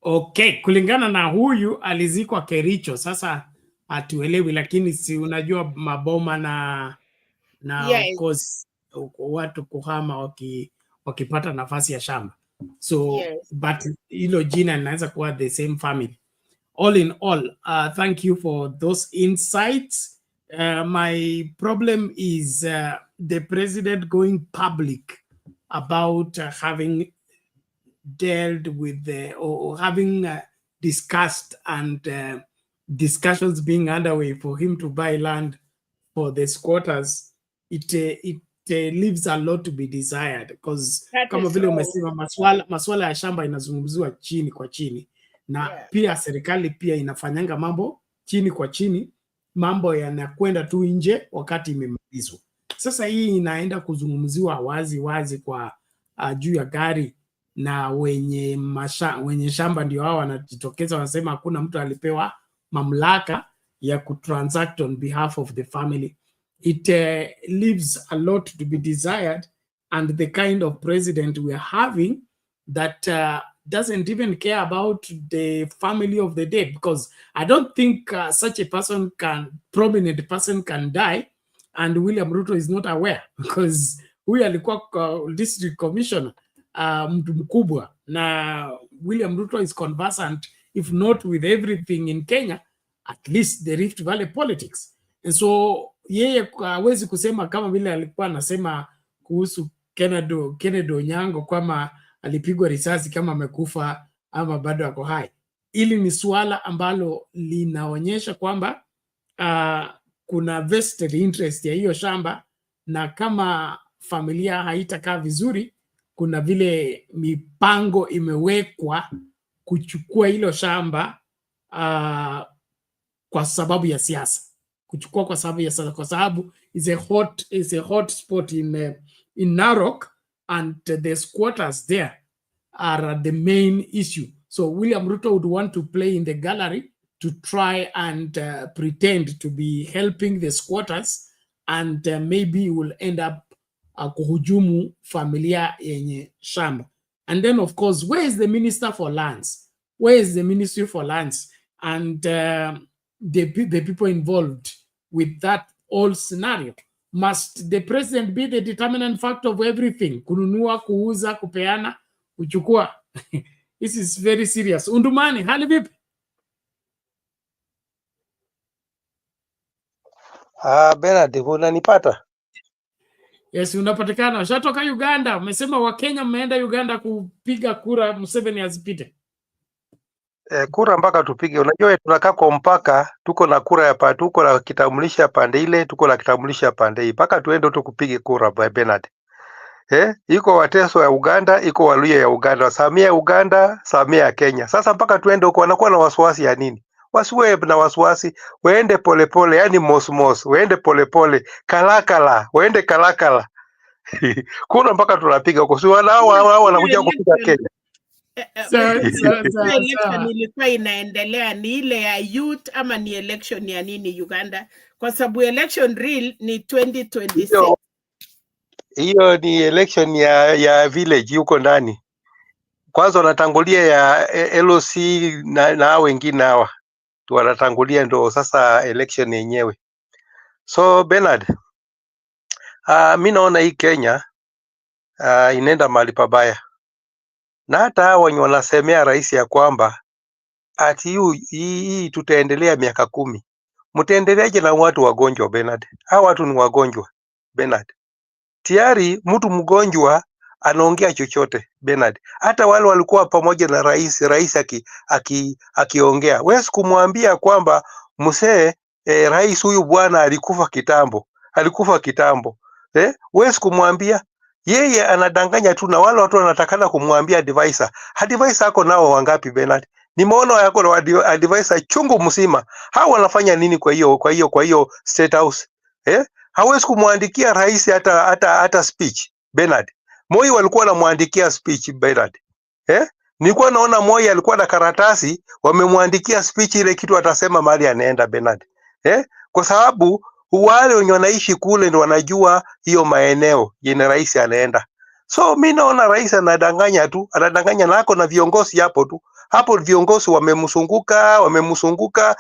Okay, kulingana na huyu alizikwa Kericho, sasa hatuelewi, lakini si unajua maboma na yes, of course watu kuhama wakipata nafasi ya shamba. So yes, but hilo jina linaweza kuwa the same family. All in all, thank you for those insights. My problem is the president going public about having dealt with or having discussed and discussions being underway for him to buy land for the squatters. It leaves a lot to be desired, because kama vile umesema maswala ya shamba inazungumziwa chini kwa chini, na pia serikali pia inafanyanga mambo chini kwa chini, mambo yanakwenda tu nje wakati imemalizwa. Sasa hii inaenda kuzungumziwa wazi wazi kwa juu ya gari, na wenye shamba ndio hao wanajitokeza, wanasema hakuna mtu alipewa mamlaka ya kutransact on behalf of the family. It leaves a lot to be desired, and the kind of president we are having that doesn't even care about the family of the dead, because I don't think such a person prominent person can die and William Ruto is not aware, because huyu alikuwa district commissioner mtu mkubwa, na William Ruto is conversant if not with everything in Kenya, at least the Rift Valley politics. And so yeye hawezi kusema kama vile alikuwa anasema kuhusu Kennedy Onyango kwamba alipigwa risasi kama amekufa ama bado ako hai. Ili ni swala ambalo linaonyesha kwamba kuna vested interest ya hiyo shamba, na kama familia haitakaa vizuri, kuna vile mipango imewekwa kuchukua hilo shamba kwa sababu ya siasa. Kuchukua kwa sababu ya siasa, kwa sababu is a hot spot in Narok, and the squatters there are the main issue. So William Ruto would want to play in the gallery to try and pretend to be helping the squatters, and maybe he will end up kuhujumu familia yenye shamba. And then of course, where is the Minister for Lands? Where is the Ministry for Lands? And the people involved with that whole scenario? Must the president be the determinant factor of everything? Kununua, kuuza, kupeana, kuchukua. This is very serious. Undumani, hali vipi? Bernard, unanipata? Yes, unapatikana. Ushatoka Uganda. Umesema Wakenya mmeenda Uganda kupiga kura Museveni azipite. Kura mpaka tupige. Unajua tunakaa kwa mpaka, tuko na kura ya tuko na kitambulisho ya pande ile, tuko na kitambulisho ya pande hii. Mpaka tuende tu kupige kura by Bernard. Iko Wateso ya Uganda, iko Waluya ya Uganda, Samia ya Uganda, Samia ya Kenya. Sasa mpaka tuende huko, wanakuwa na wasiwasi ya nini? Wasiwe na wasiwasi, waende polepole, yani mosmos, waende polepole, kalakala, waende kalakala. Kuna mpaka tunapiga huko. Si wao wanakuja kupiga Kenya. Election ilikuwa inaendelea ni ile ya youth ama ni election ya nini Uganda? Kwa sababu election real ni 2026. Hiyo ni election ya village huko ndani. Kwanza wanatangulia ya LOC na wengine hawa. Wanatangulia ndo sasa election yenyewe. So Bernard, mimi naona hii Kenya inaenda mahali pabaya. Na hata hao wenye wanasemea rais ya kwamba ati hii tutaendelea miaka 10. Mtaendeleaje na watu wagonjwa Bernard? Hao watu ni wagonjwa Bernard. Tayari mtu mgonjwa anaongea chochote Bernard. Hata wale walikuwa pamoja na rais akiongea. Wewe kumwambia kwamba msee rais huyu bwana alikufa kitambo. Wewe kumwambia, yeye anadanganya tu, na wale watu wanatakana kumwambia advisor. Advisor ako nao wangapi Bernard? Nimeona yako na advisor chungu mzima. Hao wanafanya nini kwa hiyo State House? Hawezi kumwandikia rais hata speech Bernard. Moi walikuwa wanamwandikia speech Bernard. Nilikuwa naona Moi alikuwa na karatasi wamemwandikia speech ile kitu atasema mahali anaenda Bernard. Kwa sababu wale wenye wanaishi kule ndio wanajua hiyo maeneo yenye rais anaenda. So mimi naona rais anadanganya tu, anadanganya nako na viongozi hapo tu. Hapo viongozi wamemsunguka,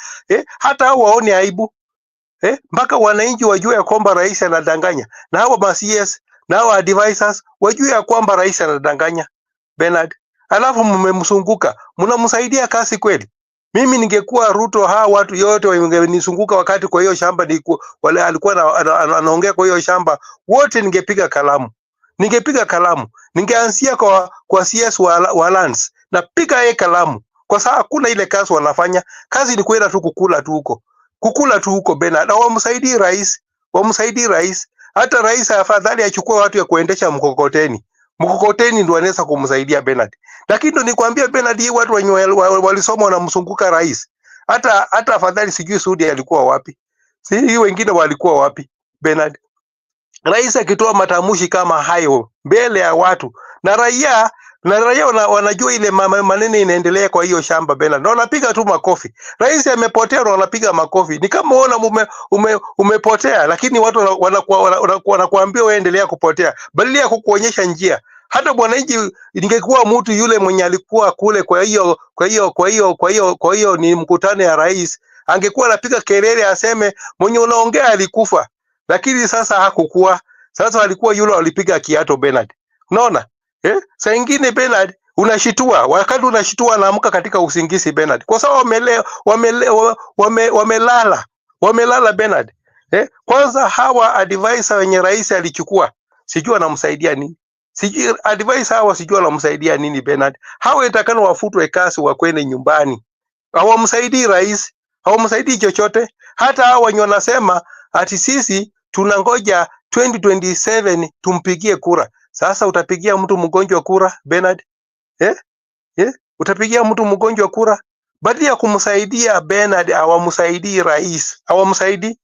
hata hao waone aibu. Mpaka wananchi wajue ya kwamba rais anadanganya. Na hao CS na hao advisors wajue ya kwamba rais anadanganya Bernard. Alafu mmemsunguka, mnamsaidia kazi kweli? Mimi ningekuwa Ruto, hawa watu yote wangenizunguka wakati kwa hiyo shamba wale alikuwa anaongea kwa hiyo shamba, wote ningepiga kalamu. Ningeanzia kwa CS wa lands na piga yeye kalamu, kwa sababu hakuna ile kazi wanafanya. Kazi ni kwenda tu kukula tu huko Bernard. Na wamsaidie rais. Hata rais afadhali achukue watu ya kuendesha mkokoteni ndio anaweza kumsaidia Bernard. Lakini ndo nikwambia Bernard, hii watu wenye walisoma wanamsunguka rais. Hata afadhali sijui Sudi alikuwa wapi. Hii wengine walikuwa wapi Bernard? Rais akitoa matamshi kama hayo mbele ya watu na raia wanajua ile maneno inaendelea kwa hiyo shamba Bernard. Na wanapiga tu makofi. Rais amepotea na wanapiga makofi. Ni kama unaona umepotea, lakini watu wanakuambia wewe endelea kupotea. Badala ya kukuonyesha njia. Hata mwananchi ingekuwa mtu yule mwenye alikuwa kule, kwa hiyo ni mkutano ya rais, angekuwa anapiga kelele aseme mwenye unaongea alikufa, lakini sasa hakukuwa. Sasa alikuwa yule alipiga kiato Bernard. Unaona? Saa ingine Bernard unashitua, wakati unashitua anaamka katika usingizi Bernard. Kwa sababu wamelala Bernard. Kwanza hawa advisor wenye rais alichukua, sijui anamsaidia nini. Sijui advisor hawa sijui anamsaidia nini Bernard. Hawa itakana wafutwe kazi wakwende nyumbani. Hawamsaidii rais, hawamsaidii chochote. Hata hawa wenye wanasema ati sisi tunangoja 2027 tumpigie kura. Sasa utapigia mtu mgonjwa kura Bernard? Utapigia mtu mgonjwa kura? Badala ya kumsaidia Bernard, hawamsaidii rais. Hawamsaidii.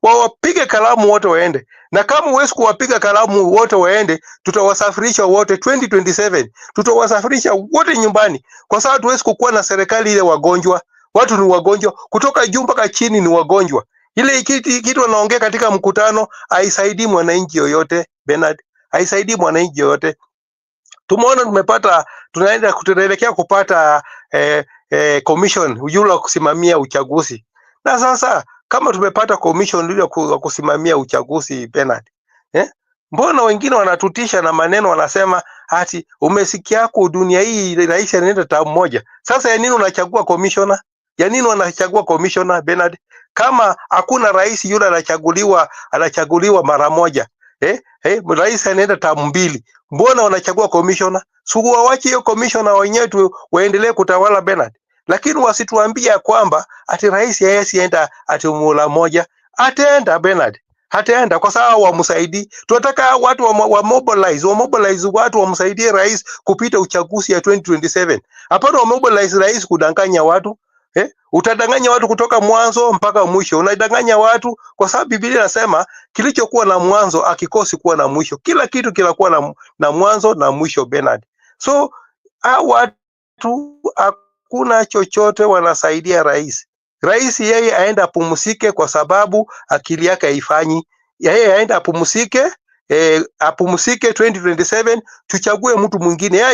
Wawapige kalamu wote waende. Na kama huwezi kuwapiga kalamu wote waende, tutawasafirisha wote 2027. Tutawasafirisha wote nyumbani. Kwa sababu tuwezi kukuwa na serikali ile wagonjwa. Watu ni wagonjwa, kutoka juu mpaka chini ni wagonjwa. Ile kitu wanaongea katika mkutano haisaidii mwananchi yoyote Bernard. Haisaidii mwananchi yoyote. Tumeona tunaelekea kupata commission yule wa kusimamia uchaguzi. Na sasa kama tumepata commission yule wa kusimamia uchaguzi Bernard, mbona wengine wanatutisha na maneno, wanasema ati umesikia kwa dunia hii rais anaenda term moja. Sasa ya nini unachagua commissioner? Ya nini wanachagua commissioner Bernard? Kama hakuna rais yule anachaguliwa mara moja. Rais anaenda term 2. Mbona wanachagua commissioner? Sugu waache hiyo commissioner wenyewe tu waendelee kutawala Bernard. Lakini wasituambia kwamba ati rais yeye sienda ati muhula moja. Ataenda Bernard. Hataenda kwa sababu wamsaidii. Tunataka watu wa mobilize watu wamsaidie rais kupita uchaguzi ya 2027. Hapana mobilize rais kudanganya watu. Utadanganya watu kutoka mwanzo mpaka mwisho. Unadanganya watu kwa sababu Biblia inasema kilichokuwa na mwanzo hakikosi kuwa na mwisho. Kila kitu kinakuwa na mwanzo na mwisho Bernard. So watu hakuna chochote wanasaidia rais. Rais yeye aenda apumzike kwa sababu akili yake haifanyi. Yeye aenda apumzike, apumzike 2027, tuchague mtu mwingine. Yeye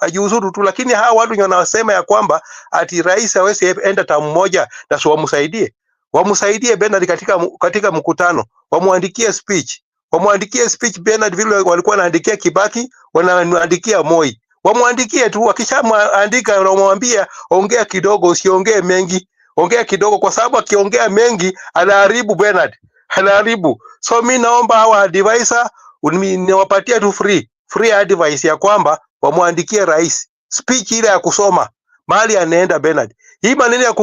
ajiuzuru tu, lakini hawa watu wanasema ya kwamba ati rais hawezi enda term moja na sio wamsaidie Bernard katika mkutano. Wamwandikie speech Bernard vile walikuwa wanaandikia Kibaki, wanaandikia Moi. Wamwandikie tu, wakishamwandika wanamwambia ongea kidogo, usiongee mengi. Ongea kidogo kwa sababu akiongea mengi anaharibu Bernard. Anaharibu. So mimi naomba hawa advisor niwapatie tu free advice ya kwamba wamwandikie rais speech ile ya kusoma mahali anaenda Bernard. Hii maneno ya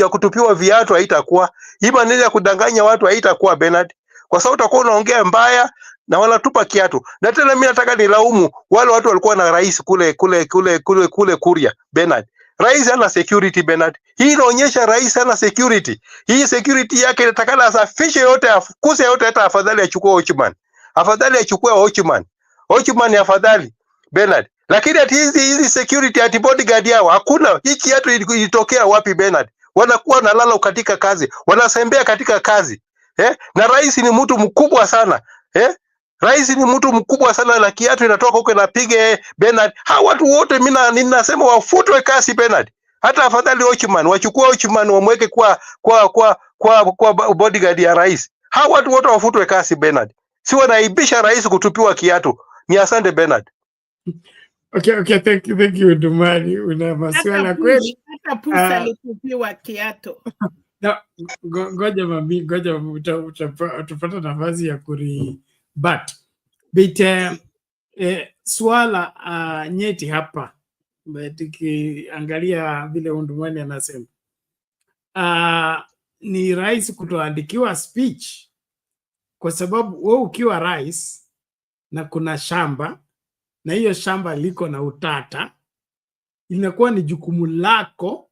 kutupiwa viatu haitakuwa. Hii maneno ya kudanganya watu haitakuwa Bernard. Kwa sababu utakuwa unaongea mbaya na wanatupa kiatu. Na tena mimi nataka nilaumu wale watu walikuwa na rais kule Kuria Bernard. Rais hana security Bernard. Hii inaonyesha rais hana security. Hii security yake inatakana asafishe yote, afukuse yote, hata afadhali achukue watchman. Afadhali achukue watchman. Watchman afadhali Bernard. Lakini ati hizi security ati bodyguard yao hakuna. Hii kiatu ilitokea wapi Bernard? Wanakuwa nalala katika kazi, wanasembea katika kazi. Na rais ni mtu mkubwa sana. Rais ni mtu mkubwa sana na kiatu inatoka huko napige Bernard. Hawa watu wote mimi ninasema wafutwe kasi Bernard. Hata afadhali watchman, wachukue watchman wamweke kwa bodyguard ya rais. Hawa watu wote wafutwe kasi Bernard. Si wanaibisha rais kutupiwa kiatu. Ni asante Bernard. Okay, thank you Dumani. Una maswala kweli. Hata pusa alitupiwa kiatu. Ngoja utapata nafasi ya but swala nyeti hapa tukiangalia vile Undumani anasema ni rais kutoandikiwa speech, kwa sababu wewe ukiwa rais na kuna shamba na hiyo shamba liko na utata, inakuwa ni jukumu lako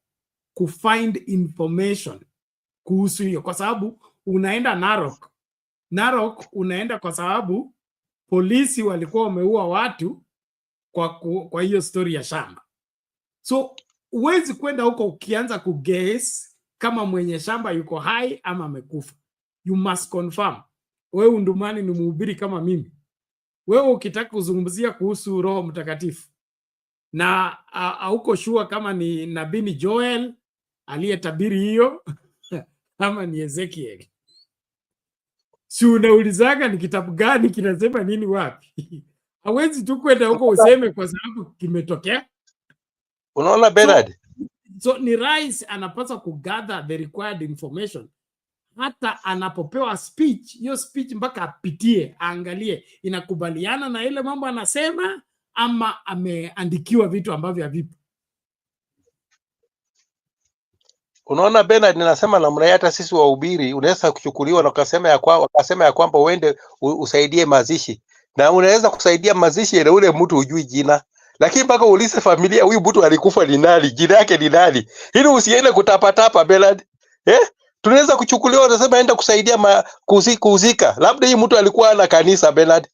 kufind information kuhusu hiyo, kwa sababu unaenda Narok unaenda kwa sababu polisi walikuwa wameua watu kwa hiyo story ya shamba. So huwezi kwenda huko ukianza kuguess kama mwenye shamba yuko hai ama amekufa. You must confirm. Wewe Undumani ni mhubiri kama mimi. wewe ukitaka kuzungumzia kuhusu Roho Mtakatifu na hauko sure kama ni nabii Joel aliyetabiri hiyo ama ni Ezekiel, si unaulizaga ni kitabu gani kinasema nini wapi? Hawezi tu kwenda huko useme kwa sababu kimetokea. Unaona Bernard? So ni rais anapaswa kugather the required information. Hata anapopewa speech, hiyo speech mpaka apitie, aangalie inakubaliana na ile mambo anasema ama ameandikiwa vitu ambavyo havipo. Unaona Bernard, ninasema namna hii, hata sisi wahubiri unaweza kuchukuliwa na wakasema ya kwamba uende usaidie mazishi, na unaweza kusaidia mazishi na ule mtu hujui jina, lakini mpaka uulize familia, huyu mtu alikufa ni nani, jina yake ni nani, ili usiende kutapatapa Bernard. Tunaweza kuchukuliwa, unasema enda kusaidia kuzika, labda hii mtu alikuwa ana kanisa Bernard,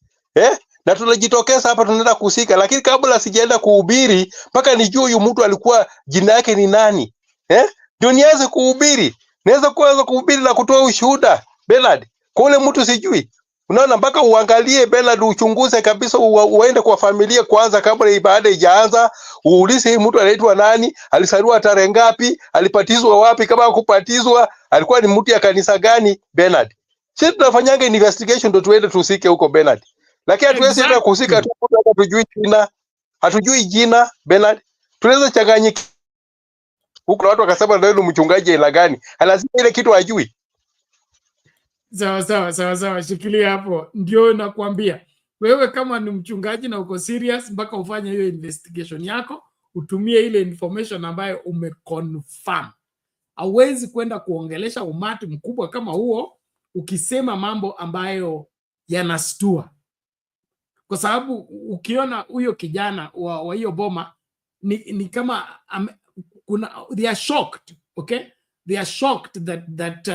na tunajitokeza hapa tunaenda kusika, lakini kabla sijaenda kuhubiri mpaka nijue huyu mtu alikuwa jina yake ni nani, ndio nianze kuhubiri. Naweza kuanza kuhubiri na kutoa ushuhuda Bernard kwa ule mtu sijui. Unaona, mpaka uangalie Bernard, uchunguze kabisa, uende kwa familia kwanza kabla ibada ijaanza, uulize hii mtu anaitwa nani, alisaliwa tarehe ngapi, alipatizwa wapi, kama kupatizwa alikuwa ni mtu ya kanisa gani Bernard. Sisi tunafanyanga investigation ndio tuende tusike huko Bernard. Lakini hatuwezi enda kusika tu hatujui jina Bernard. Tunaweza changanyika huko, watu wakasema ndio mchungaji ila gani, lazima ile kitu hajui. Sawa, shikilia hapo. Ndio nakwambia wewe, kama ni mchungaji na uko serious, mpaka ufanye hiyo investigation yako, utumie ile information ambayo umeconfirm. Hauwezi kwenda kuongelesha umati mkubwa kama huo ukisema mambo ambayo yanastua, kwa sababu ukiona huyo kijana wa hiyo boma ni kama they are shocked, okay? They are shocked that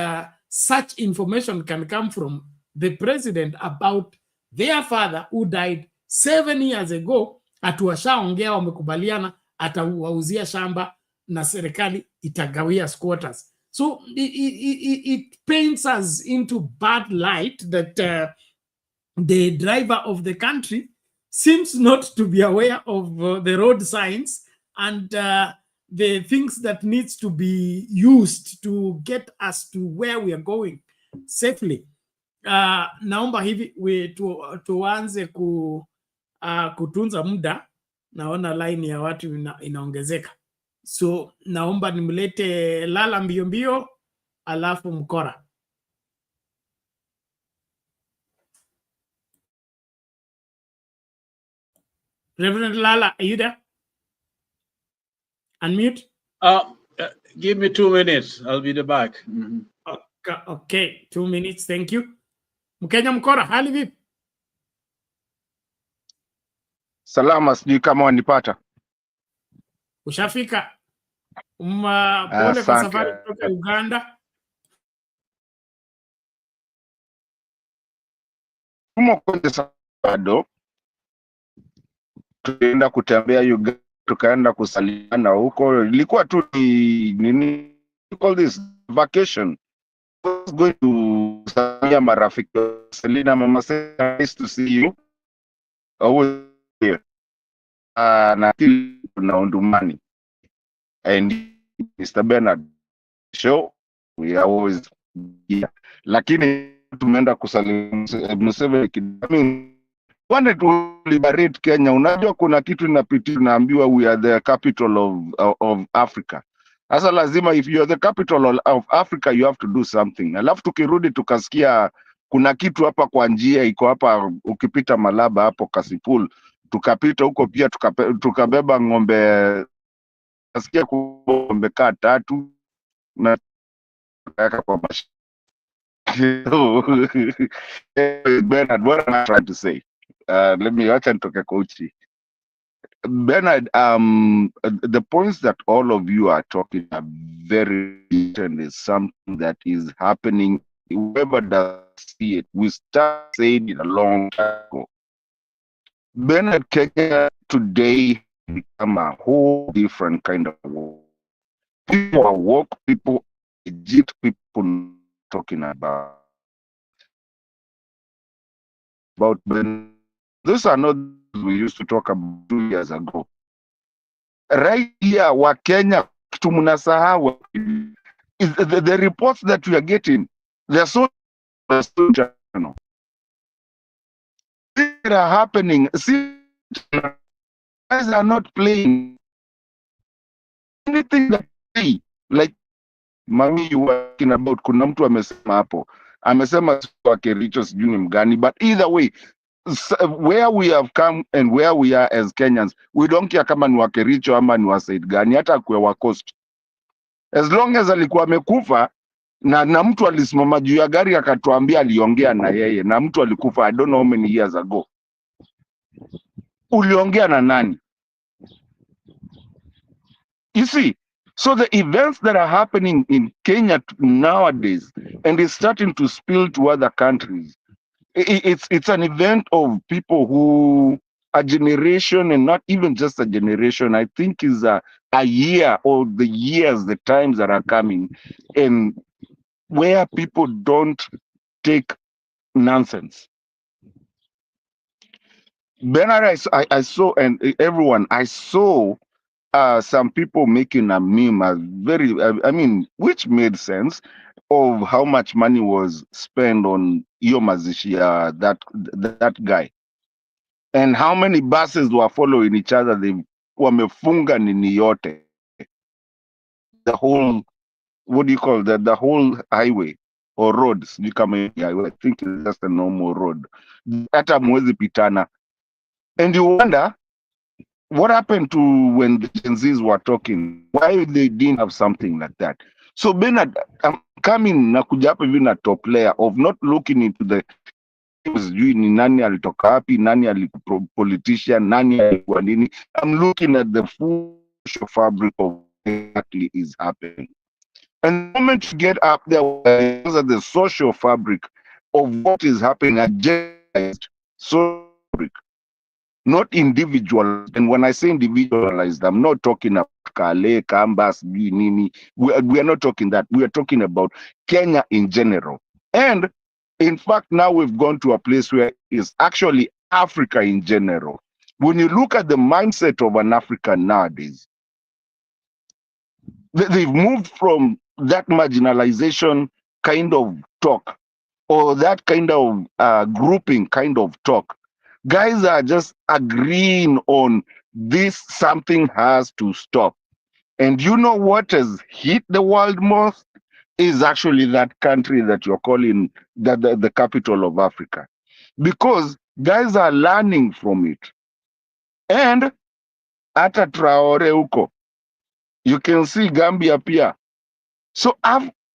such information can come from the president about their father who died 7 years ago. Atuwashaongea, wamekubaliana atawauzia shamba na serikali itagawia squatters. So it paints us into bad light that the driver of the country seems not to be aware of the road signs and the things that needs to be used to get us to where we are going safely. Naomba hivi tuanze kutunza muda. Naona line ya watu inaongezeka, so naomba nimlete Lala mbio mbio alafu Mkora. Reverend Lala, are you there? Unmute. Give me 2 minutes. I'll be back. Mm-hmm. Okay, 2 minutes. Thank you. Mkenya Mkora, hali vipi? Salama, sijui kama wanipata. Ushafika? Pole kwa safari kutoka Uganda. Bado tuenda kutembea Uganda, tukaenda kusaliana huko. Ilikuwa tu nini, call this vacation. I was going to salia marafiki. Selina, mama said, nice to see you. Always here. Na Undumani. And Mr. Bernard show, we are always here. Lakini tumeenda kusalia Museveni. I mean, wanted to liberate Kenya. Unajua kuna kitu inapitia, tunaambiwa we are the capital of Africa. Sasa lazima, if you are the capital of Africa, you have to do something. Alafu tukirudi tukasikia kuna kitu hapa kwa njia iko hapa, ukipita Malaba hapo Kasipul, tukapita huko pia tukabeba ng'ombe, nasikia ng'ombe kaa 3 na kaka kwa mash. Bernard, what am I trying to say? Let me acha nitoke coach. Bernard, the points that all of you are talking are very important, is something that is happening. Whoever does see it, we start saying it a long time ago. Bernard, Kenya today become a whole different kind of world. People are woke, people, legit people talking about Bernard. These are not we used to talk about 2 years ago. Right here, wa Kenya, kitu mnasahau is the reports that we are getting. They're so international. Things that are happening. See, guys are not playing anything that they like. Mami, you were talking about kuna mtu amesema hapo, amesema wa Kericho sijui ni mgani, but either way, where we have come and where we are as Kenyans, we don't care kama ni wa Kericho ama ni wa side gani, hata kwa wa coast, as long as alikuwa amekufa na mtu alisimama juu ya gari akatuambia aliongea na yeye, na mtu alikufa I don't know how many years ago. Uliongea na nani? You see, so the events that are happening in Kenya nowadays, and it's starting to spill to other countries, it's an event of people who, a generation, and not even just a generation, I think is a year, or the years, the times that are coming, and where people don't take nonsense. Bernard, I saw, and everyone, I saw some people making a meme, I mean, which made sense, of how much money was spent on hiyo mazishi ya that guy, and how many buses were following each other. They wamefunga nini yote, the whole, what do you call that, the whole highway or roads. I think it's just a normal road, hata mwezi pitana. And you wonder what happened to when the Gen Zs were talking, why they didn't have something like that. So Bernard, I'm coming na kuja hapa hivi na top layer of not looking into the sijui ni nani alitoka wapi, nani alikuwa politician, nani alikuwa nini. I'm looking at the full social fabric of what exactly is happening. And the moment you get up there, at the social fabric of what is happening, agendized social fabric, not individualized. And when I say individualized, I'm not talking about Kale, Kambas, Nini. We are not talking that. We are talking about Kenya in general. And in fact, now we've gone to a place where it's actually Africa in general. When you look at the mindset of an African nowadays, they've moved from that marginalization kind of talk, or that kind of grouping kind of talk. Guys are just agreeing on this, something has to stop. And you know what has hit the world most is actually that country that you're calling the capital of Africa. Because guys are learning from it. And at a Traore huko, you can see Gambia pia. So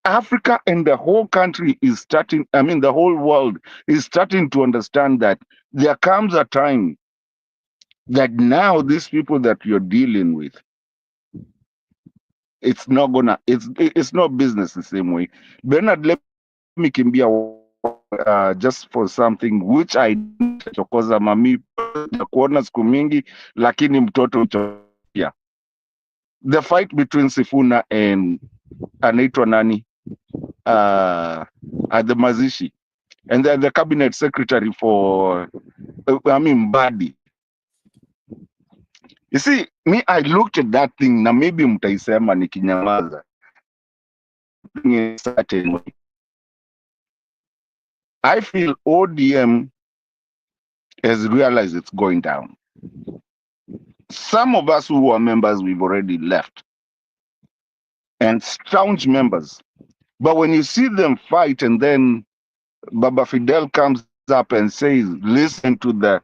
Africa and the whole country is starting, I mean, the whole world is starting to understand that there comes a time that now these people that you're dealing with, it's not gonna, it's not business the same way. Bernard, let me kimbia just for something which I chokoza mami kuona siku mingi, lakini mtoto pia. The fight between Sifuna and anaitwa nani? At the mazishi, and then the cabinet secretary for Mbadi. You see, me, I looked at that thing, na maybe mtaisema nikinyamaza. In a certain way. I feel ODM has realized it's going down. Some of us who are members, we've already left. And staunch members. But when you see them fight, and then Baba Fidel comes up and says, listen to the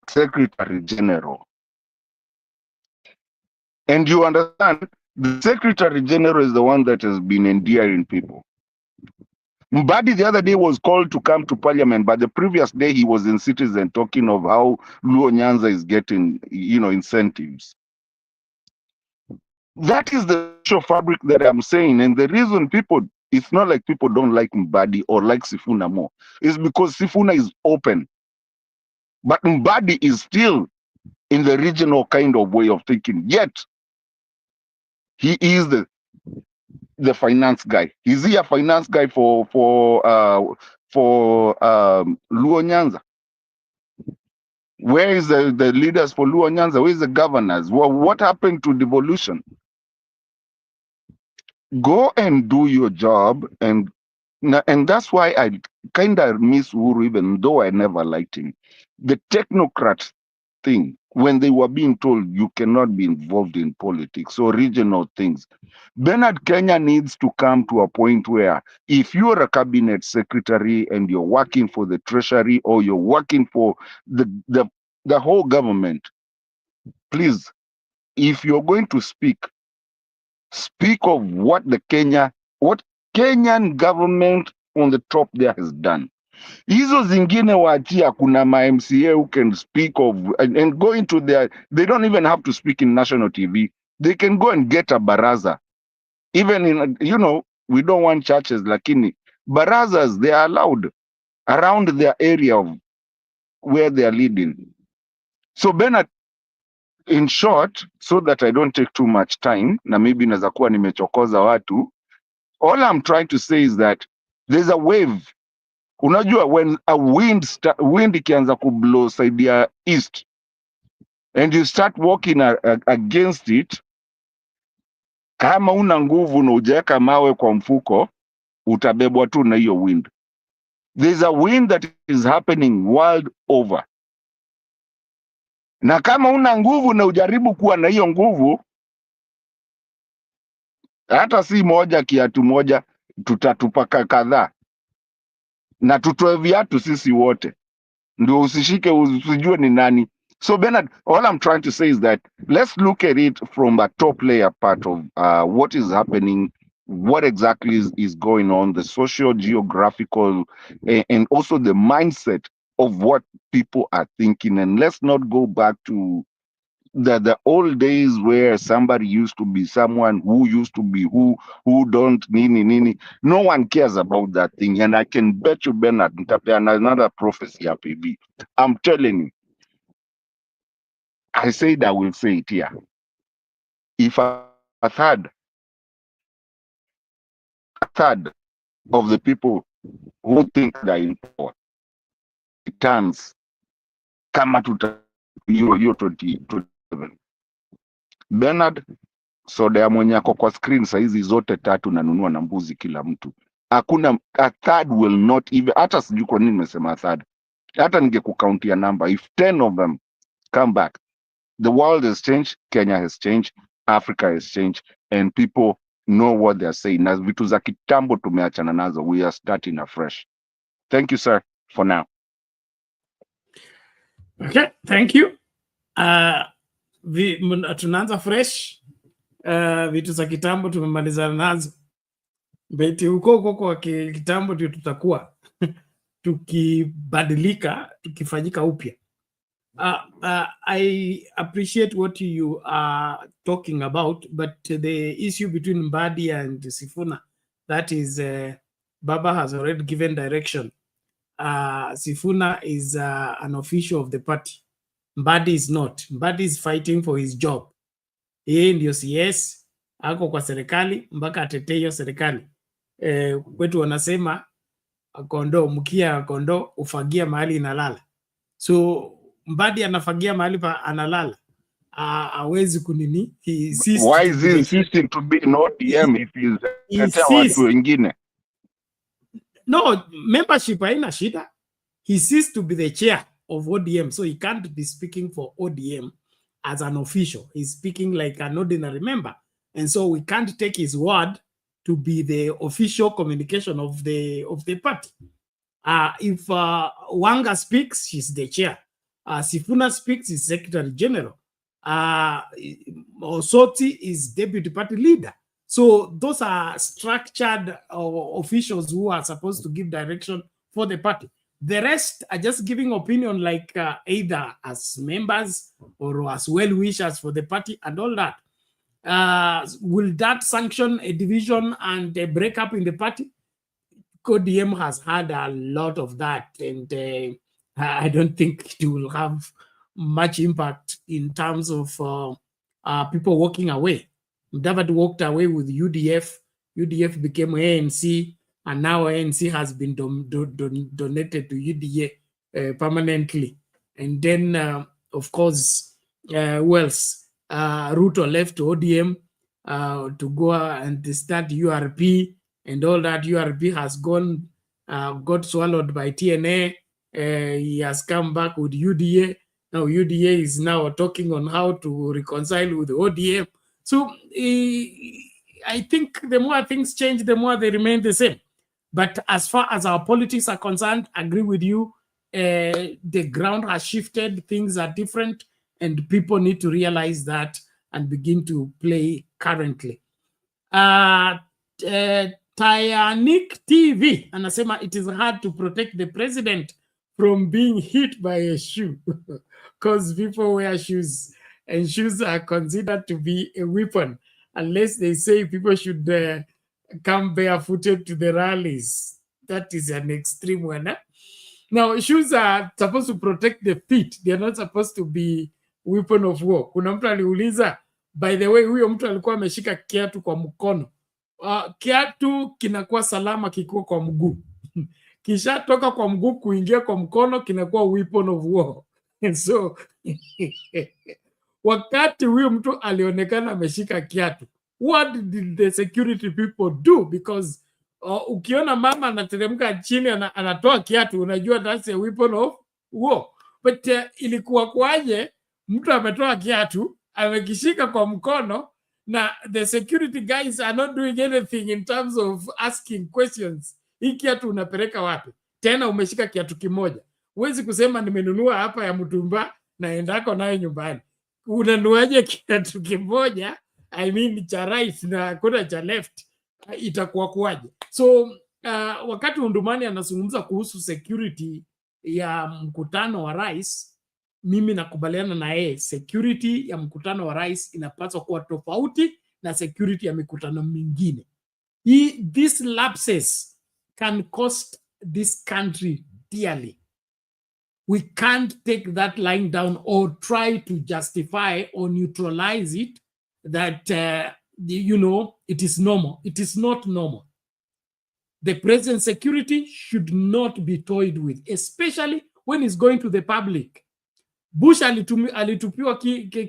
Secretary General. And you understand, the Secretary General is the one that has been endearing people. Mbadi the other day was called to come to parliament, but the previous day he was in Citizen talking of how Luo Nyanza is getting, incentives. That is the social fabric that I'm saying. And the reason people, it's not like people don't like Mbadi or like Sifuna more. It's because Sifuna is open. But Mbadi is still in the regional kind of way of thinking. Yet, he is the finance guy. Is he a finance guy for Luo Nyanza? Where is the leaders for Luo Nyanza? Where is the governors? What happened to devolution? Go and do your job, and that's why I kind of miss Uhuru, even though I never liked him. The technocrat thing, when they were being told you cannot be involved in politics or regional things. Bernard, Kenya needs to come to a point where if you're a cabinet secretary and you're working for the treasury or you're working for the whole government, please, if you're going to speak of what Kenyan government on the top there has done. Hizo zingine waachia, kuna ma MCA who can speak of and go into their, they don't even have to speak in national TV. They can go and get a baraza. Even in, we don't want churches, lakini barazas, they are allowed around their area of where they are leading. So Bernard, in short, so that I don't take too much time, na maybe naweza kuwa nimechokoza watu, all I'm trying to say is that there's a wave. Unajua, when a wind ikianza kublow side ya east and you start walking against it, kama una nguvu na ujaweka mawe kwa mfuko, utabebwa tu na hiyo wind. There's a wind that is happening world over. Na kama una nguvu na ujaribu kuwa na hiyo nguvu, hata si moja kiatu moja, tutatupaka kadhaa na tutoe viatu sisi wote, ndio usishike usijue ni nani. So Bernard, all I'm trying to say is that let's look at it from a top layer part of what is happening, what exactly is going on, the social, geographical, and also the mindset of what people are thinking. And let's not go back to the old days where somebody used to be someone who used to be who don't nini. No one cares about that thing. And I can bet you, Bernard, another prophecy up. I'm telling you, I said I will say it here. If a third of the people who think they're in power returns, kama tuta hiyo 2027, Bernard, soda ya mwenye ako kwa screen saizi zote tatu nanunua na mbuzi kila mtu. Hakuna a third will not even, hata sijui kwa nini nimesema third. Hata ningekukauntia number, if 10 of them come back, the world has changed, Kenya has changed, Africa has changed, and people know what they are saying. Na vitu za kitambo tumeachana nazo, we are starting afresh. Thank you, sir, for now. Okay, thank you. Tunaanza fresh. Vitu za kitambo tumemalizana nazo. Beti huko kwa kitambo ndio tutakuwa tukibadilika, tukifanyika upya. I appreciate what you are talking about, but the issue between Mbadi and Sifuna, that is Baba has already given direction. Sifuna is an official of the party. Mbadi is not. Mbadi is fighting for his job. Yeye ndio CS, ako kwa serikali mpaka atetee hiyo serikali. Kwetu wanasema kondoo, mkia kondoo ufagia mahali inalala. So Mbadi anafagia mahali pa analala. Hawezi kunini. Why is he insisting to be not ODM if he's watu wengine? No, membership haina shida. He ceased to be the chair of ODM, so he can't be speaking for ODM as an official. He's speaking like an ordinary member. And so we can't take his word to be the official communication of the party. If Wanga speaks, she's the chair. Sifuna speaks, is Secretary General. Osoti is Deputy Party Leader. So those are structured officials who are supposed to give direction for the party. The rest are just giving opinion like either as members or as well-wishers for the party and all that. Will that sanction a division and a breakup in the party? ODM has had a lot of that, and I don't think it will have much impact in terms of people walking away. David walked away with UDF. UDF became ANC, and now ANC has been donated to UDA permanently. And then, of course, who else? Ruto left ODM to go and start URP, and all that URP has gone, got swallowed by TNA. He has come back with UDA. Now UDA is now talking on how to reconcile with ODM. So I think the more things change, the more they remain the same. But as far as our politics are concerned, I agree with you. The ground has shifted, things are different, and people need to realize that and begin to play currently. Tyanik TV anasema it is hard to protect the president from being hit by a shoe because people wear shoes and shoes are considered to be a weapon unless they say people should come barefooted to the rallies. That is an extreme one. Now, shoes are supposed to protect the feet. They are not supposed to be weapon of war. Kuna mtu aliuliza, by the way, huyo mtu alikuwa ameshika kiatu kwa mkono. Kiatu kinakuwa salama kikiwa kwa mguu. Kisha toka kwa mguu kuingia kwa mkono kinakuwa weapon of war. And so, wakati huyo mtu alionekana ameshika kiatu, what did the security people do? Because ukiona mama anateremka chini anatoa kiatu, unajua that's a weapon of war. But ilikuwa kwaje mtu ametoa kiatu amekishika kwa mkono na the security guys are not doing anything in terms of asking questions. Hii kiatu unapeleka wapi? Tena umeshika kiatu kimoja. Huwezi kusema nimenunua hapa ya mtumba naendako nayo nyumbani. Unanuaje kiatu kimoja? I mean cha right na kuna cha left. Itakuwa kuwaje? So wakati Undumani anazungumza kuhusu security ya mkutano wa rais, mimi nakubaliana na yeye. Security ya mkutano wa rais inapaswa kuwa tofauti na security ya mikutano mingine. These lapses can cost this country dearly. We can't take that lying down or try to justify or neutralize it that you know, it is normal. It is not normal. The president's security should not be toyed with, especially when he's going to the public. Bush alitupiwa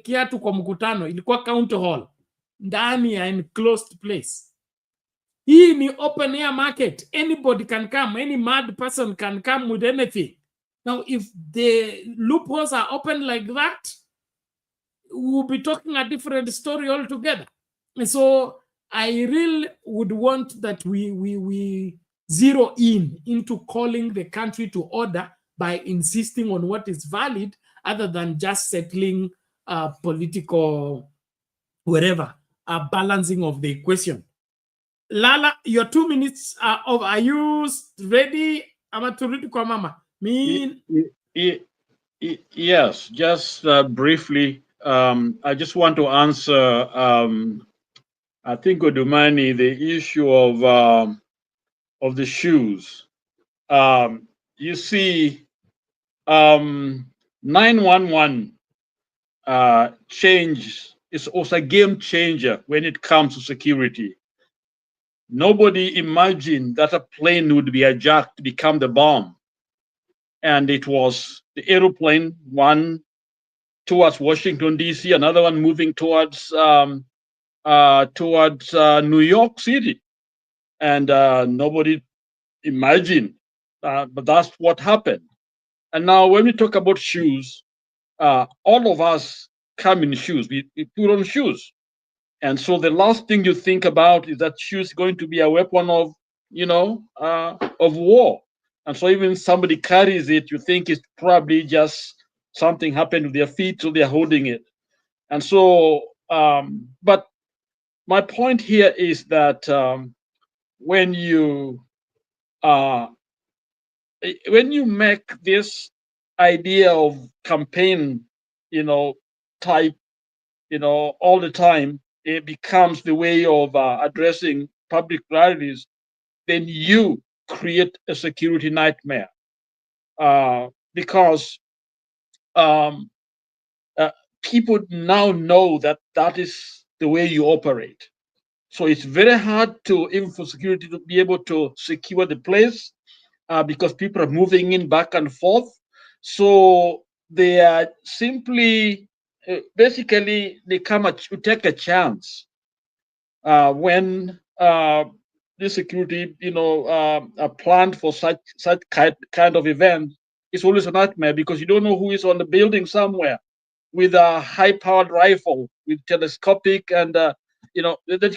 kiatu kwa mkutano, ilikuwa county hall, ndani ya enclosed place. Hii ni open air market. Anybody can come. Any mad person can come with anything. Now, if the loopholes are open like that, we'll be talking a different story altogether. And so I really would want that we zero into calling the country to order by insisting on what is valid other than just settling political, whatever, balancing of the equation. Lala, your 2 minutes are over. Are you ready? I'm to read kwa mama. Yes, just briefly. I just want to answer, I think, Odumani, the issue of the shoes. You see, 911 change is also a game changer when it comes to security. Nobody imagined that a plane would be hijacked to become the bomb. And it was the aeroplane, one towards Washington, D.C., another one moving towards New York City. And nobody imagined, but that's what happened. And now when we talk about shoes, all of us come in shoes. We put on shoes. And so the last thing you think about is that shoes going to be a weapon of, of war. And so even somebody carries it, you think it's probably just something happened with their feet, so they're holding it. And so, but my point here is that when you make this idea of campaign, type, all the time, it becomes the way of addressing public rallies, then you create a security nightmare because people now know that that is the way you operate. So it's very hard even for security to be able to secure the place because people are moving in back and forth. So they are simply, basically, they come to take a chance when the security, are planned for such kind of event. It's always a nightmare because you don't know who is on the building somewhere with a high-powered rifle, with telescopic, and that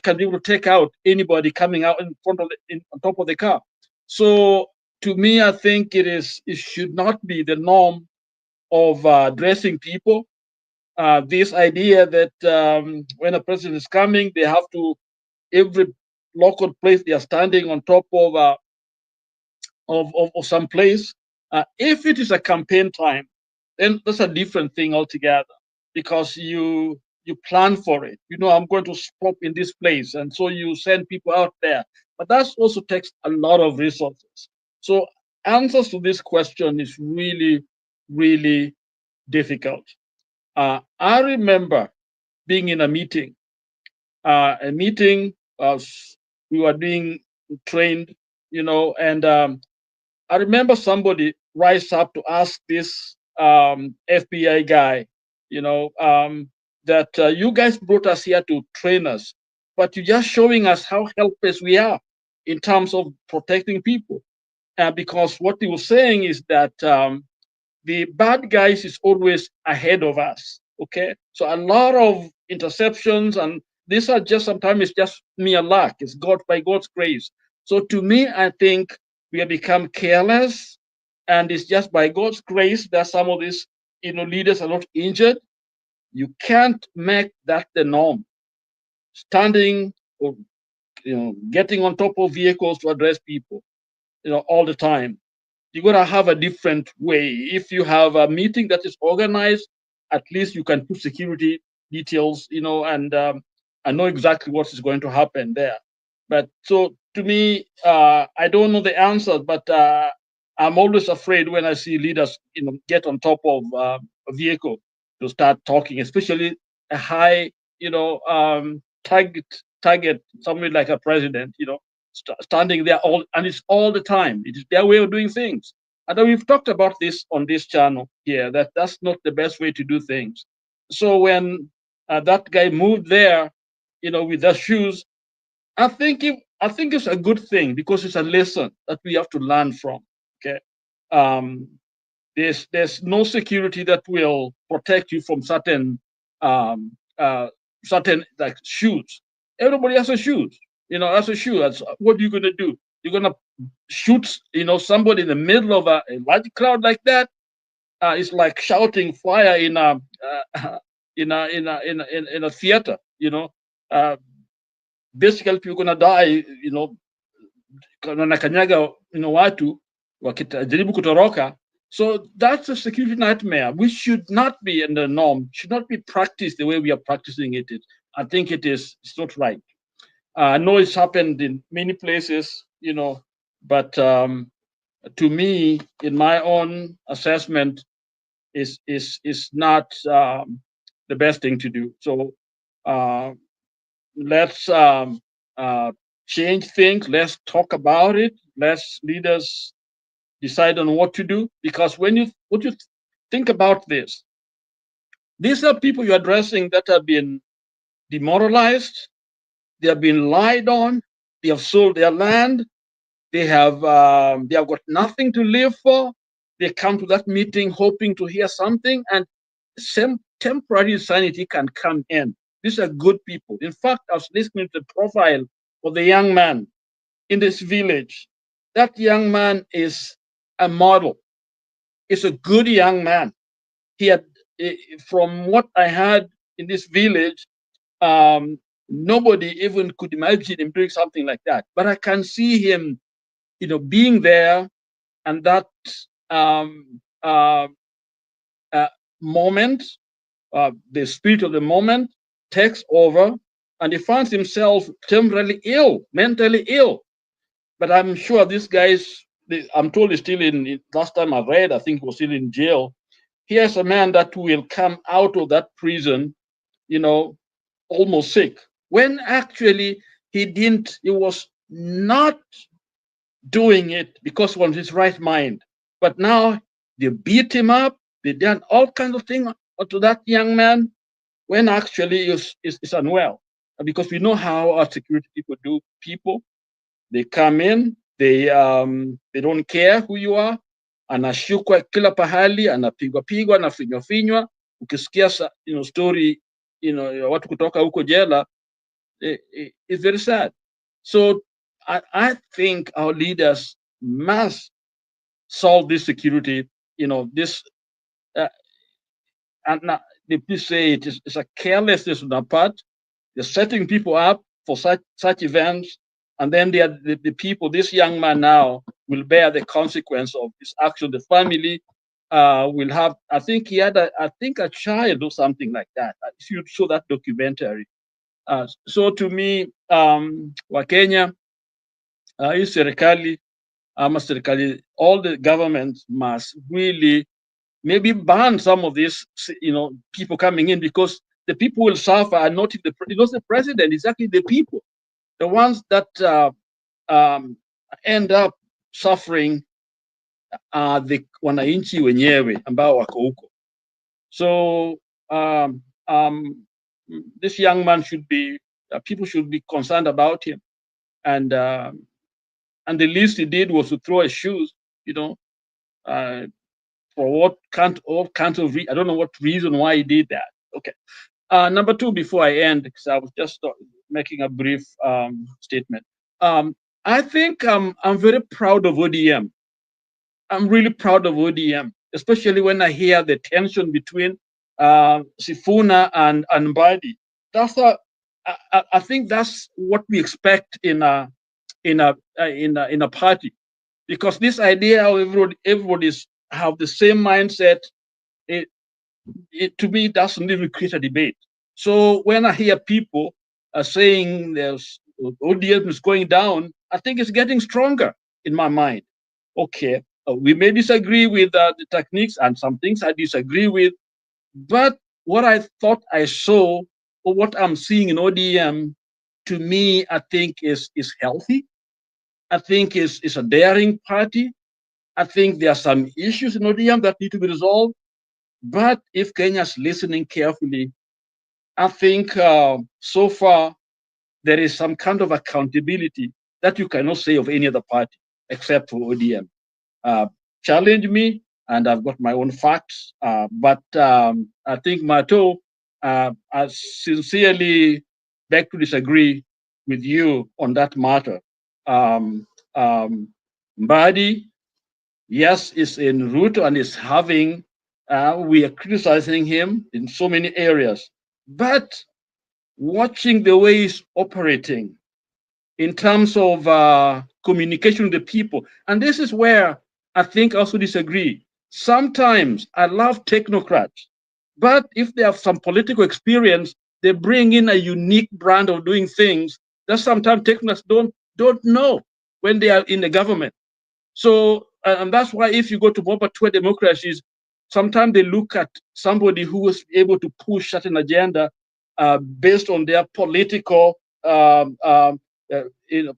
can be able to take out anybody coming out in front of on top of the car. So to me, I think it should not be the norm of dressing people. This idea that when a president is coming, they have to, every local place they are standing on top of some place. If it is a campaign time, then that's a different thing altogether, because you plan for it. I'm going to stop in this place, and so you send people out there. But that also takes a lot of resources. So answers to this question is really, really difficult. I remember being in a meeting. We were being trained, and I remember somebody rise up to ask this FBI guy, that you guys brought us here to train us, but you're just showing us how helpless we are in terms of protecting people. Because what he was saying is that the bad guys is always ahead of us. Okay, so a lot of interceptions, and these are just sometimes it's just mere luck. It's by God's grace. So to me, I think we have become careless, and it's just by God's grace that some of these leaders are not injured. You can't make that the norm. Standing or getting on top of vehicles to address people, all the time. You're going to have a different way. If you have a meeting that is organized, at least you can put security details, and I know exactly what is going to happen there. But so to me, I don't know the answer, but I'm always afraid when I see leaders, get on top of a vehicle to start talking, especially a high, target, somebody like a president, standing there and it's all the time. It is their way of doing things. And we've talked about this on this channel here, that's not the best way to do things. So when that guy moved there, with the shoes, I think it's a good thing, because it's a lesson that we have to learn from. Okay, there's no security that will protect you from certain like shoes. Everybody has a shoes. As a shoe. What are you going to do? You're going to shoot, somebody in the middle of a large crowd like that? It's like shouting fire in a theater. Basically, people are going to die. Wanakanyaga, watu wakijaribu kutoroka. So that's a security nightmare. We should not be in the norm. Should not be practiced the way we are practicing it. I think it's not right. I know it's happened in many places, but to me, in my own assessment, is not the best thing to do. So let's change things. Let's talk about it. Let's leaders decide on what to do. Because what you think about this, these are people you're addressing that have been demoralized. They have been lied on. They have sold their land. They have got nothing to live for. They come to that meeting hoping to hear something, and some temporary sanity can come in. These are good people. In fact, I was listening to the profile of the young man in this village. That young man is a model. He's a good young man. He had, from what I heard in this village, nobody even could imagine him doing something like that. But I can see him, being there, and that moment, the spirit of the moment takes over, and he finds himself temporarily ill, mentally ill. But I'm sure this guy's, I'm told he's still in, last time I read, I think he was still in jail. Here's a man that will come out of that prison, almost sick, when actually he was not doing it because he was in his right mind. But now they beat him up, They done all kinds of things to that young man when actually is unwell. Because we know how our security people do people. They come in, they don't care who you are, anashukwa kila pahali, anapigwa pigwa, anafinywa finywa. Ukisikia story watu kutoka huko jela, it's very sad. So I think our leaders must solve this security. This and they please say it's a carelessness on their part. They're setting people up for such events, and then the people. This young man now will bear the consequence of this action. The family will have. I think he had a child or something like that. If you show that documentary. So to me, Wakenya, hii serikali, all the governments must really maybe ban some of these, people coming in, because the people will suffer, and not the president. It's actually the people, the ones that end up suffering are the wananchi wenyewe ambao wako huko. So this young man should be, people should be concerned about him, and the least he did was to throw his shoes, for what kind of I don't know what reason why he did that. Okay. Number two, before I end, because I was just making a brief statement. I think I'm very proud of ODM. I'm really proud of ODM, especially when I hear the tension between Sifuna and Mbadi. I think that's what we expect in a party, because this idea of everybody's have the same mindset, it to me doesn't even create a debate. So when I hear people saying there's ODM is going down, I think it's getting stronger in my mind. Okay, we may disagree with the techniques, and some things I disagree with, but what I thought I saw, or what I'm seeing in ODM, to me, I think is healthy. I think is a daring party. I think there are some issues in ODM that need to be resolved. But if Kenya's listening carefully, I think so far there is some kind of accountability that you cannot say of any other party except for ODM. Challenge me, and I've got my own facts. But I think Mato, I sincerely beg to disagree with you on that matter. Mbadi, yes, is in Ruto and is having, we are criticizing him in so many areas, but watching the way he's operating in terms of communication with the people, and this is where I think I also disagree. Sometimes I love technocrats, but if they have some political experience, they bring in a unique brand of doing things that sometimes technocrats don't know when they are in the government. So, and that's why if you go to more mature democracies, sometimes they look at somebody who is able to push certain agenda based on their political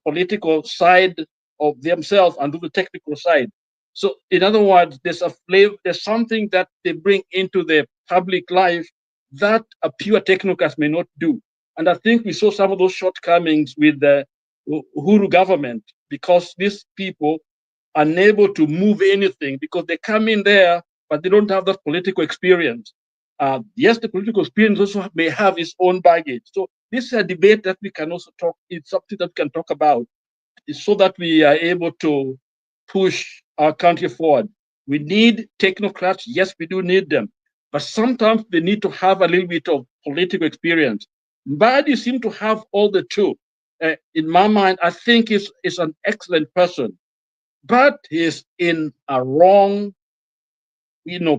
political side of themselves and do the technical side. So, in other words, there's a flavor, there's something that they bring into the public life that a pure technocrat may not do. And I think we saw some of those shortcomings with the Uhuru government, because these people are unable to move anything because they come in there, but they don't have that political experience. Yes, the political experience also may have its own baggage. So this is a debate that we can also talk. It's something that we can talk about, so that we are able to push our country forward. We need technocrats. Yes, we do need them, but sometimes they need to have a little bit of political experience. Mbadi seem to have all the two. In my mind, I think is an excellent person, but he's in a wrong,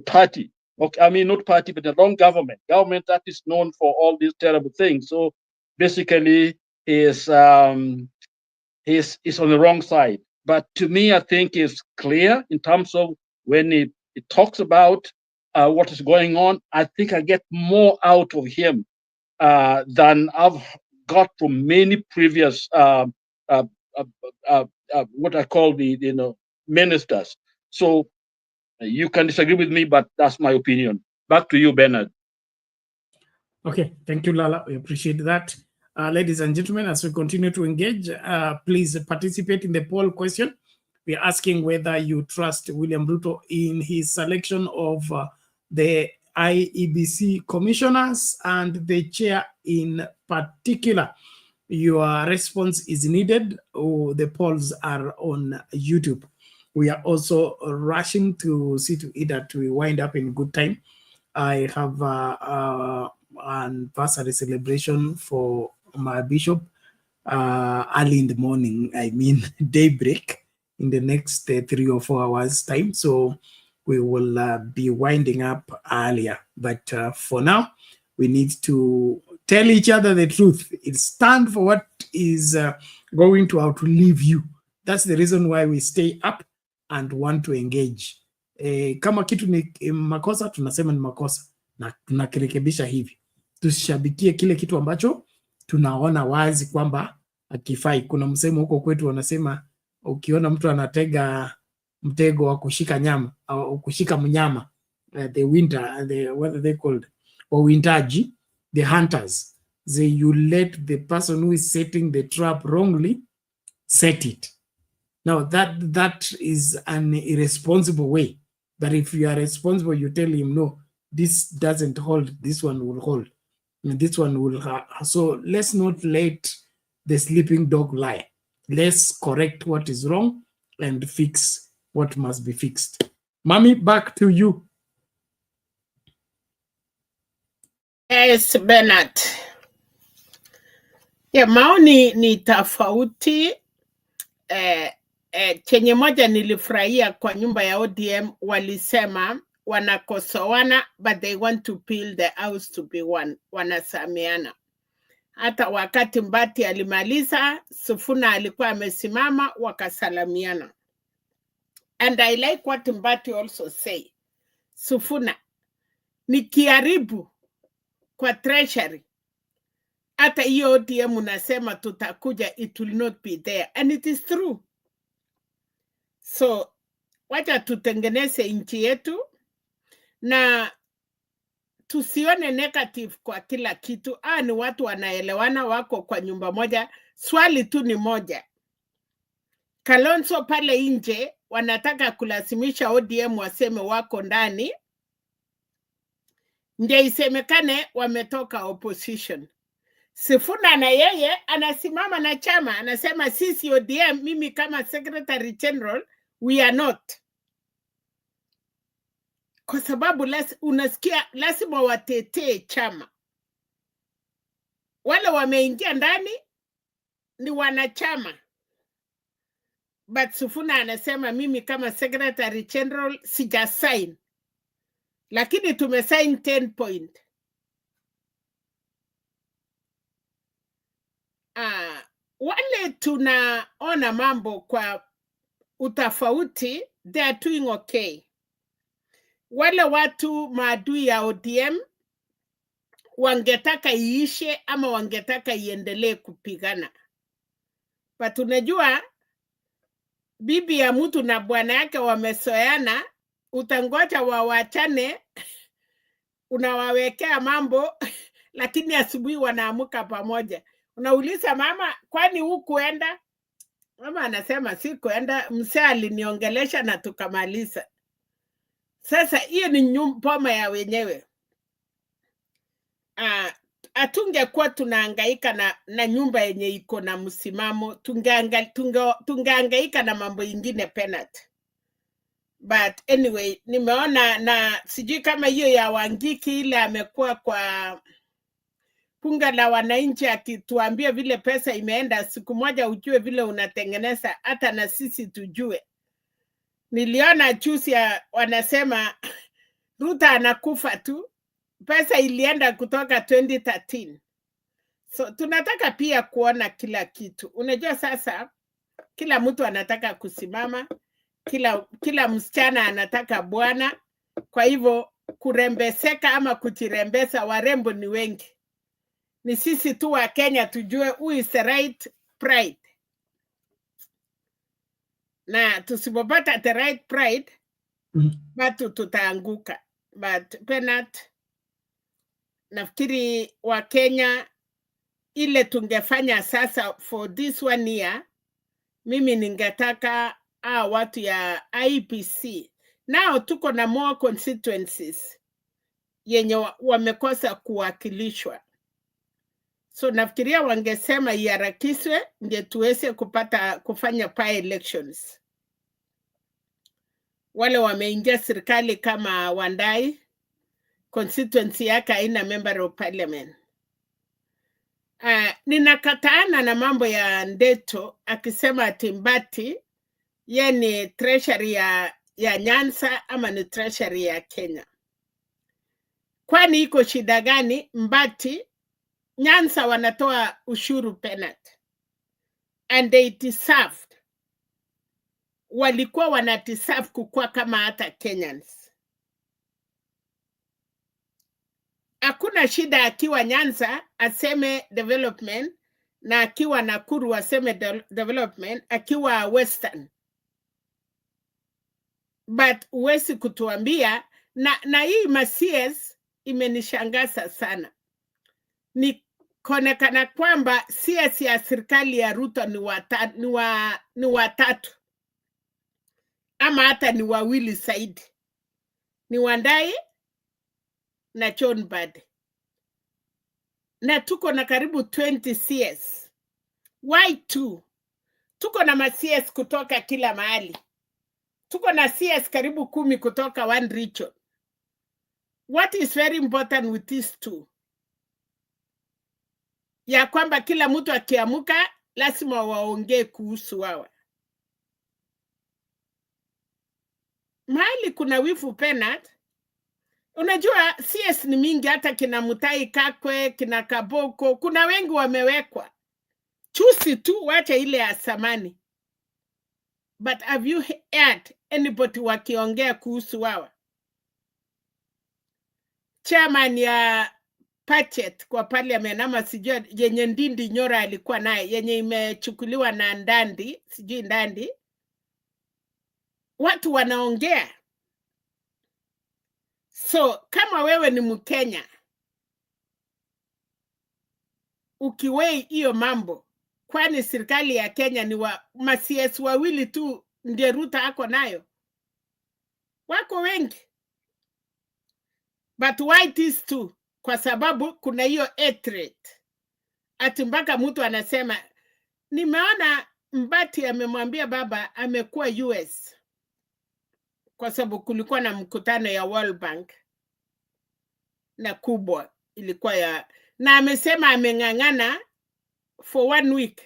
party. Okay, I mean not party, but the wrong government that is known for all these terrible things. So basically, he's on the wrong side. But to me, I think it's clear in terms of when he talks about what is going on. I think I get more out of him than I've got from many previous what I call the ministers. So You can disagree with me, but that's my opinion. Back to you, Bernard. Okay, thank you, Lala. We appreciate that. Ladies and gentlemen, as we continue to engage, please participate in the poll question. We are asking whether you trust William Ruto in his selection of the IEBC commissioners and the chair in particular. Your response is needed. The polls are on YouTube. We are also rushing to see to it that we wind up in good time. I have an anniversary celebration for my bishop early in the morning, I mean daybreak, in the next 3 or 4 hours time. So we will be winding up earlier. But for now, we need to tell each other the truth. It stands for what is going to outlive you. That's the reason why we stay up and want to engage. Kama kitu ni makosa, tunasema ni makosa na tunakirekebisha hivi. Tusishabikie kile kitu ambacho tunaona wazi kwamba akifai. Kuna msemo huko kwetu wanasema ukiona mtu anatega mtego wa kushika nyama au kushika mnyama, the winter, what are they called? Wawindaji, the hunters, you let the person who is setting the trap wrongly set it. Now that is an irresponsible way. But if you are responsible, you tell him, no, this doesn't hold, this one will hold, and this one will. So let's not let the sleeping dog lie. Let's correct what is wrong and fix what must be fixed. Mami, back to you. Yes, Bernard. Yeah, maoni ni tofauti. Chenye moja nilifurahia kwa nyumba ya ODM, walisema wanakosoana but they want to build the house to be one. Wanasamiana. Hata wakati Mbati alimaliza, Sifuna alikuwa amesimama, wakasalamiana. And I like what Mbati also say. Sifuna, nikiharibu kwa treasury, hata hiyo ODM unasema tutakuja, it will not be there. And it is true. So, wacha tutengeneze nchi yetu na tusione negative kwa kila kitu. Ni watu wanaelewana, wako kwa nyumba moja. Swali tu ni moja. Kalonzo pale nje wanataka kulazimisha ODM waseme wako ndani, ndio isemekane wametoka opposition. Sifuna na yeye anasimama na chama, anasema sisi ODM, mimi kama Secretary General, we are not. Kwa sababu unasikia lazima watetee chama. Wale wameingia ndani ni wanachama. But Sifuna anasema mimi kama Secretary General sija sign. Lakini tumesign 10 point. Wale tunaona mambo kwa utafauti, they are doing okay. Wale watu maadui ya ODM wangetaka iishe ama wangetaka iendelee kupigana. But unajua bibi ya mtu na bwana yake wamesoeana, utangoja wawachane, unawawekea mambo lakini asubuhi wanaamuka pamoja. Unauliza mama, kwani hukuenda? Mama anasema sikuenda, mzee aliniongelesha na tukamaliza. Sasa hiyo ni nyumba ya wenyewe. Atungekuwa tunahangaika na nyumba yenye iko na msimamo, tungehangaika na mambo ingine penalty. But anyway, nimeona na sijui kama hiyo ya Wangiki ile amekuwa kwa punga la wananchi akituambia vile pesa imeenda, siku moja ujue vile unatengeneza, hata na sisi tujue. Niliona juzi wanasema Ruto anakufa tu, pesa ilienda kutoka 2013. So tunataka pia kuona kila kitu. Unajua sasa kila mtu anataka kusimama, kila msichana anataka bwana. Kwa hivyo kurembeseka ama kujirembesa, warembo ni wengi. Ni sisi tu wa Kenya tujue who is the right pride. Na tusipopata the right pride, Batu tutaanguka. But Penat, nafikiri wa Kenya ile tungefanya sasa for this 1 year, mimi ningetaka watu ya IEBC. Nao tuko na more constituencies yenye wamekosa kuwakilishwa. So nafikiria wangesema iharakishwe ndio tuweze kufanya elections. Wale wameingia serikali kama Wandai, constituency yake haina member of parliament. Ninakataana na mambo ya Ndeto akisema ati Mbati ye ni treasury ya Nyanza ama ni treasury ya Kenya. Kwani iko shida gani? Mbati Nyanza wanatoa ushuru Penat, and they deserved. Walikuwa wanadeserve kukua kama hata Kenyans. Hakuna shida akiwa Nyanza aseme development, na akiwa Nakuru aseme development, akiwa Western. But uwezi kutuambia, na hii CS imenishangaza sana. Ni konekana kwamba CS ya serikali ya Ruto ni watatu. Ama hata ni wawili zaidi. Ni Wandai na John Mbadi. Na tuko na karibu 20 CS. Why 2? Tuko na CS kutoka kila mahali. Tuko na CS karibu 10 kutoka one region. What is very important with these 2? Ya kwamba kila mtu akiamuka lazima waongee kuhusu wao. Mahali kuna wifu Penat, unajua CS ni mingi, hata kina Mutai Kakwe, kina Kaboko, kuna wengi wamewekwa. Chusi tu wacha ile ya samani. But have you heard anybody wakiongea kuhusu wao? Chairman ya Pachet kwa parliament ama sijui yenye Ndindi Nyora alikuwa naye, yenye imechukuliwa na Ndandi, sijui Ndandi. Watu wanaongea. So kama wewe ni Mkenya, ukiwei hiyo mambo, kwani serikali ya Kenya ni CS wawili tu ndio Ruto ako nayo? Wako wengi. But why these 2? Kwa sababu kuna hiyo hatred. Ati mpaka mtu anasema, nimeona Mbati amemwambia baba amekuwa US. Kwa sababu kulikuwa na mkutano ya World Bank na kubwa ilikuwa ya, na amesema ameng'ang'ana for 1 week.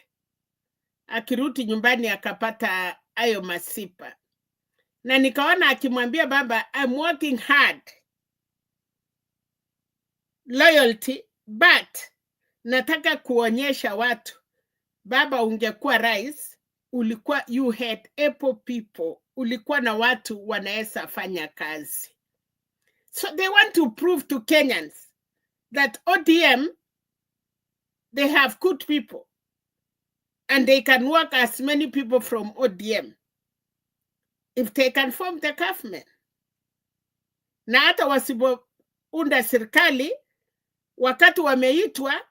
Akirudi nyumbani akapata ayo masipa. Na nikaona akimwambia baba, I'm working hard. Loyalty, but nataka kuonyesha watu, baba ungekuwa rais, ulikuwa you had able people, ulikuwa na watu wanaweza fanya kazi. So they want to prove to Kenyans that ODM, they have good people and they can work as many people from ODM if they can form the government. Na hata wasipounda serikali, wakati wameitwa,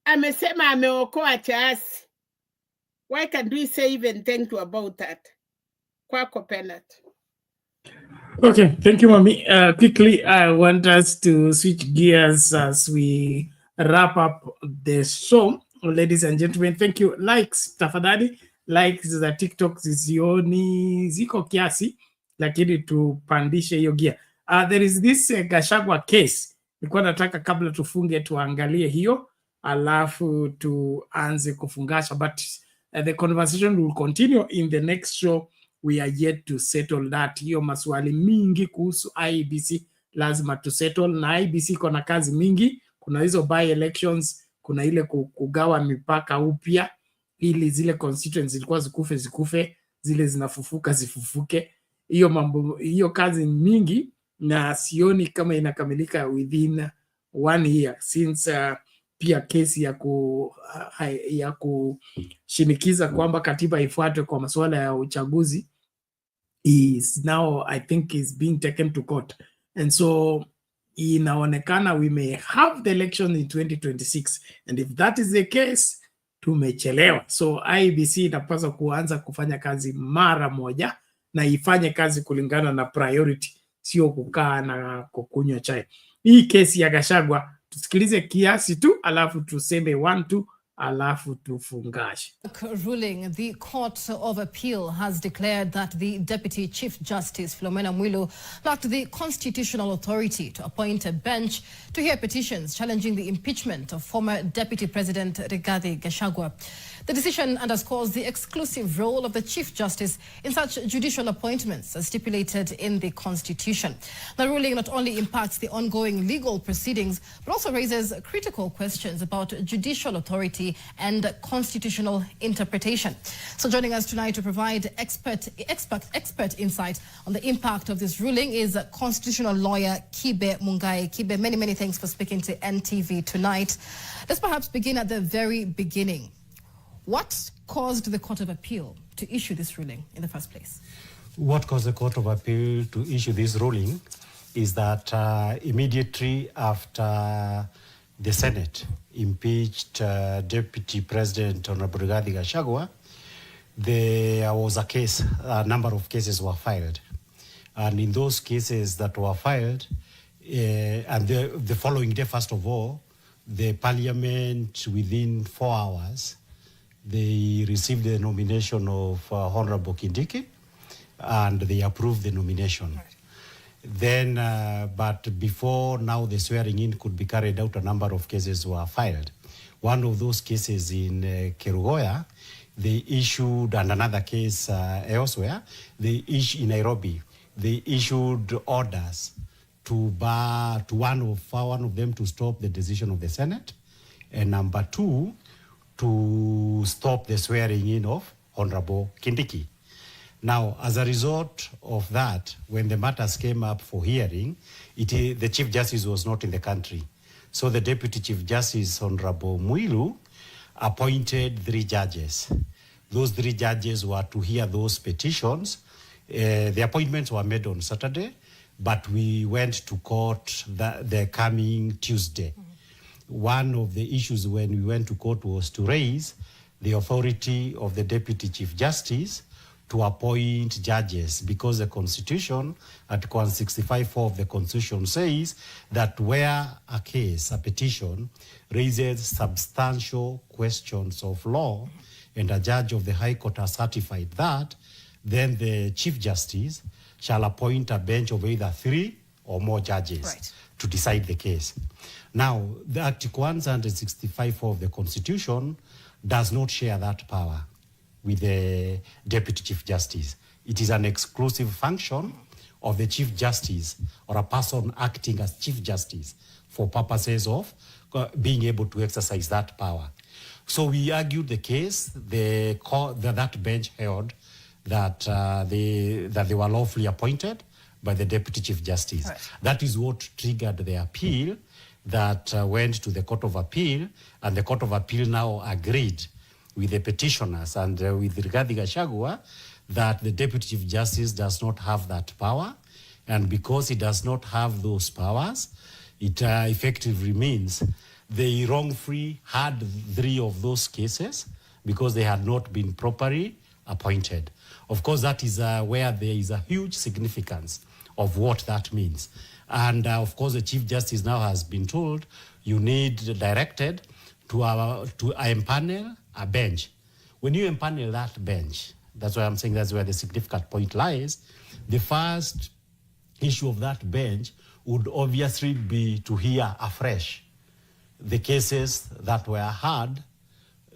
amesema ameokoa Chaasi. Why can't we say even thank you about that? Kwako Penat. Okay, thank you, Mami. Quickly, I want us to switch gears as we wrap up the show. Ladies and gentlemen, thank you. Likes, tafadhali. Likes za TikTok zizioni ziko kiasi, lakini tupandishe hiyo gear. There is this Gachagua case. Nilikuwa nataka kabla tufunge tuangalie hiyo, alafu tuanze kufungasha. But the conversation will continue in the next show. We are yet to settle that. Hiyo maswali mingi kuhusu IEBC lazima to settle, na IEBC kuna kazi mingi. Kuna hizo by elections, kuna ile kugawa mipaka upya ili zile constituencies zilikuwa zikufe, zile zinafufuka zifufuke. Hiyo mambo, hiyo kazi mingi, na sioni kama inakamilika within 1 year since pia kesi ya kushinikiza kwamba katiba ifuatwe kwa masuala ya uchaguzi is now, I think, is being taken to court. And so inaonekana we may have the election in 2026. And if that is the case, tumechelewa. So IEBC inapaswa kuanza kufanya kazi mara moja na ifanye kazi kulingana na priority, sio kukaa na kukunywa chai. Hii kesi ya Gachagua tusikilize kiasi tu, alafu tuseme 1-2, alafu tufungashe. Ruling, the Court of Appeal has declared that the Deputy Chief Justice Philomena Mwilu lacked the constitutional authority to appoint a bench to hear petitions challenging the impeachment of former Deputy President Rigathi Gachagua. The decision underscores the exclusive role of the Chief Justice in such judicial appointments as stipulated in the Constitution. The ruling not only impacts the ongoing legal proceedings, but also raises critical questions about judicial authority and constitutional interpretation. So joining us tonight to provide expert insight on the impact of this ruling is constitutional lawyer Kibe Mungai. Kibe, many thanks for speaking to NTV tonight. Let's perhaps begin at the very beginning. What caused the Court of Appeal to issue this ruling in the first place? What caused the Court of Appeal to issue this ruling is that immediately after the Senate impeached Deputy President Honorable Rigathi Gachagua, there was a number of cases were filed. And in those cases that were filed, and the following day, first of all, the Parliament, within 4 hours, they received the nomination of Honorable Kindiki, and they approved the nomination. Right. Then, but before now the swearing in could be carried out, a number of cases were filed. One of those cases in Kerugoya, they issued, and another case elsewhere, they issued in Nairobi, they issued orders to one of them to stop the decision of the Senate, and number 2, to stop the swearing in of Honorable Kindiki. Now, as a result of that, when the matters came up for hearing, the Chief Justice was not in the country. So the Deputy Chief Justice, Honorable Mwilu, appointed 3 judges. Those 3 judges were to hear those petitions. The appointments were made on Saturday, but we went to court the coming Tuesday. One of the issues when we went to court was to raise the authority of the Deputy Chief Justice to appoint judges, because the Constitution, Article 165(4) of the Constitution says that where a petition raises substantial questions of law, and a judge of the High Court has certified that, then the Chief Justice shall appoint a bench of either 3 or more judges to decide the case. Now, the Article 165(4) of the Constitution does not share that power with the Deputy Chief Justice. It is an exclusive function of the Chief Justice, or a person acting as Chief Justice, for purposes of being able to exercise that power. So we argued the case. That bench held that they were lawfully appointed by the Deputy Chief Justice. Right. That is what triggered the appeal that went to the Court of Appeal, and the Court of Appeal now agreed with the petitioners and with Rigathi Gachagua that the Deputy Chief Justice does not have that power, and because he does not have those powers, it effectively means they wrongfully had 3 of those cases because they had not been properly appointed. Of course, that is where there is a huge significance of what that means. And of course, the Chief Justice now has been told, you need directed to empanel a bench. When you empanel that bench, that's why I'm saying that's where the significant point lies. The first issue of that bench would obviously be to hear afresh the cases that were heard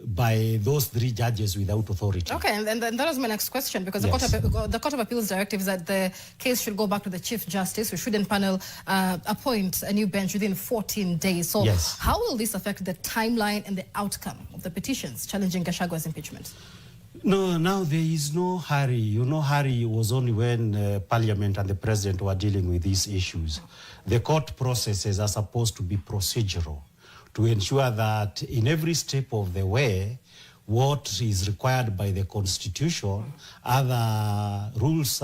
by those 3 judges without authority. Okay, and that was my next question, because the Court of Appeal's directive is that the case should go back to the Chief Justice, who should panel appoint a new bench within 14 days. So how will this affect the timeline and the outcome of the petitions challenging Gachagua's impeachment? No, now there is no hurry. You know, hurry was only when Parliament and the President were dealing with these issues. The court processes are supposed to be procedural, to ensure that in every step of the way, what is required by the Constitution, other rules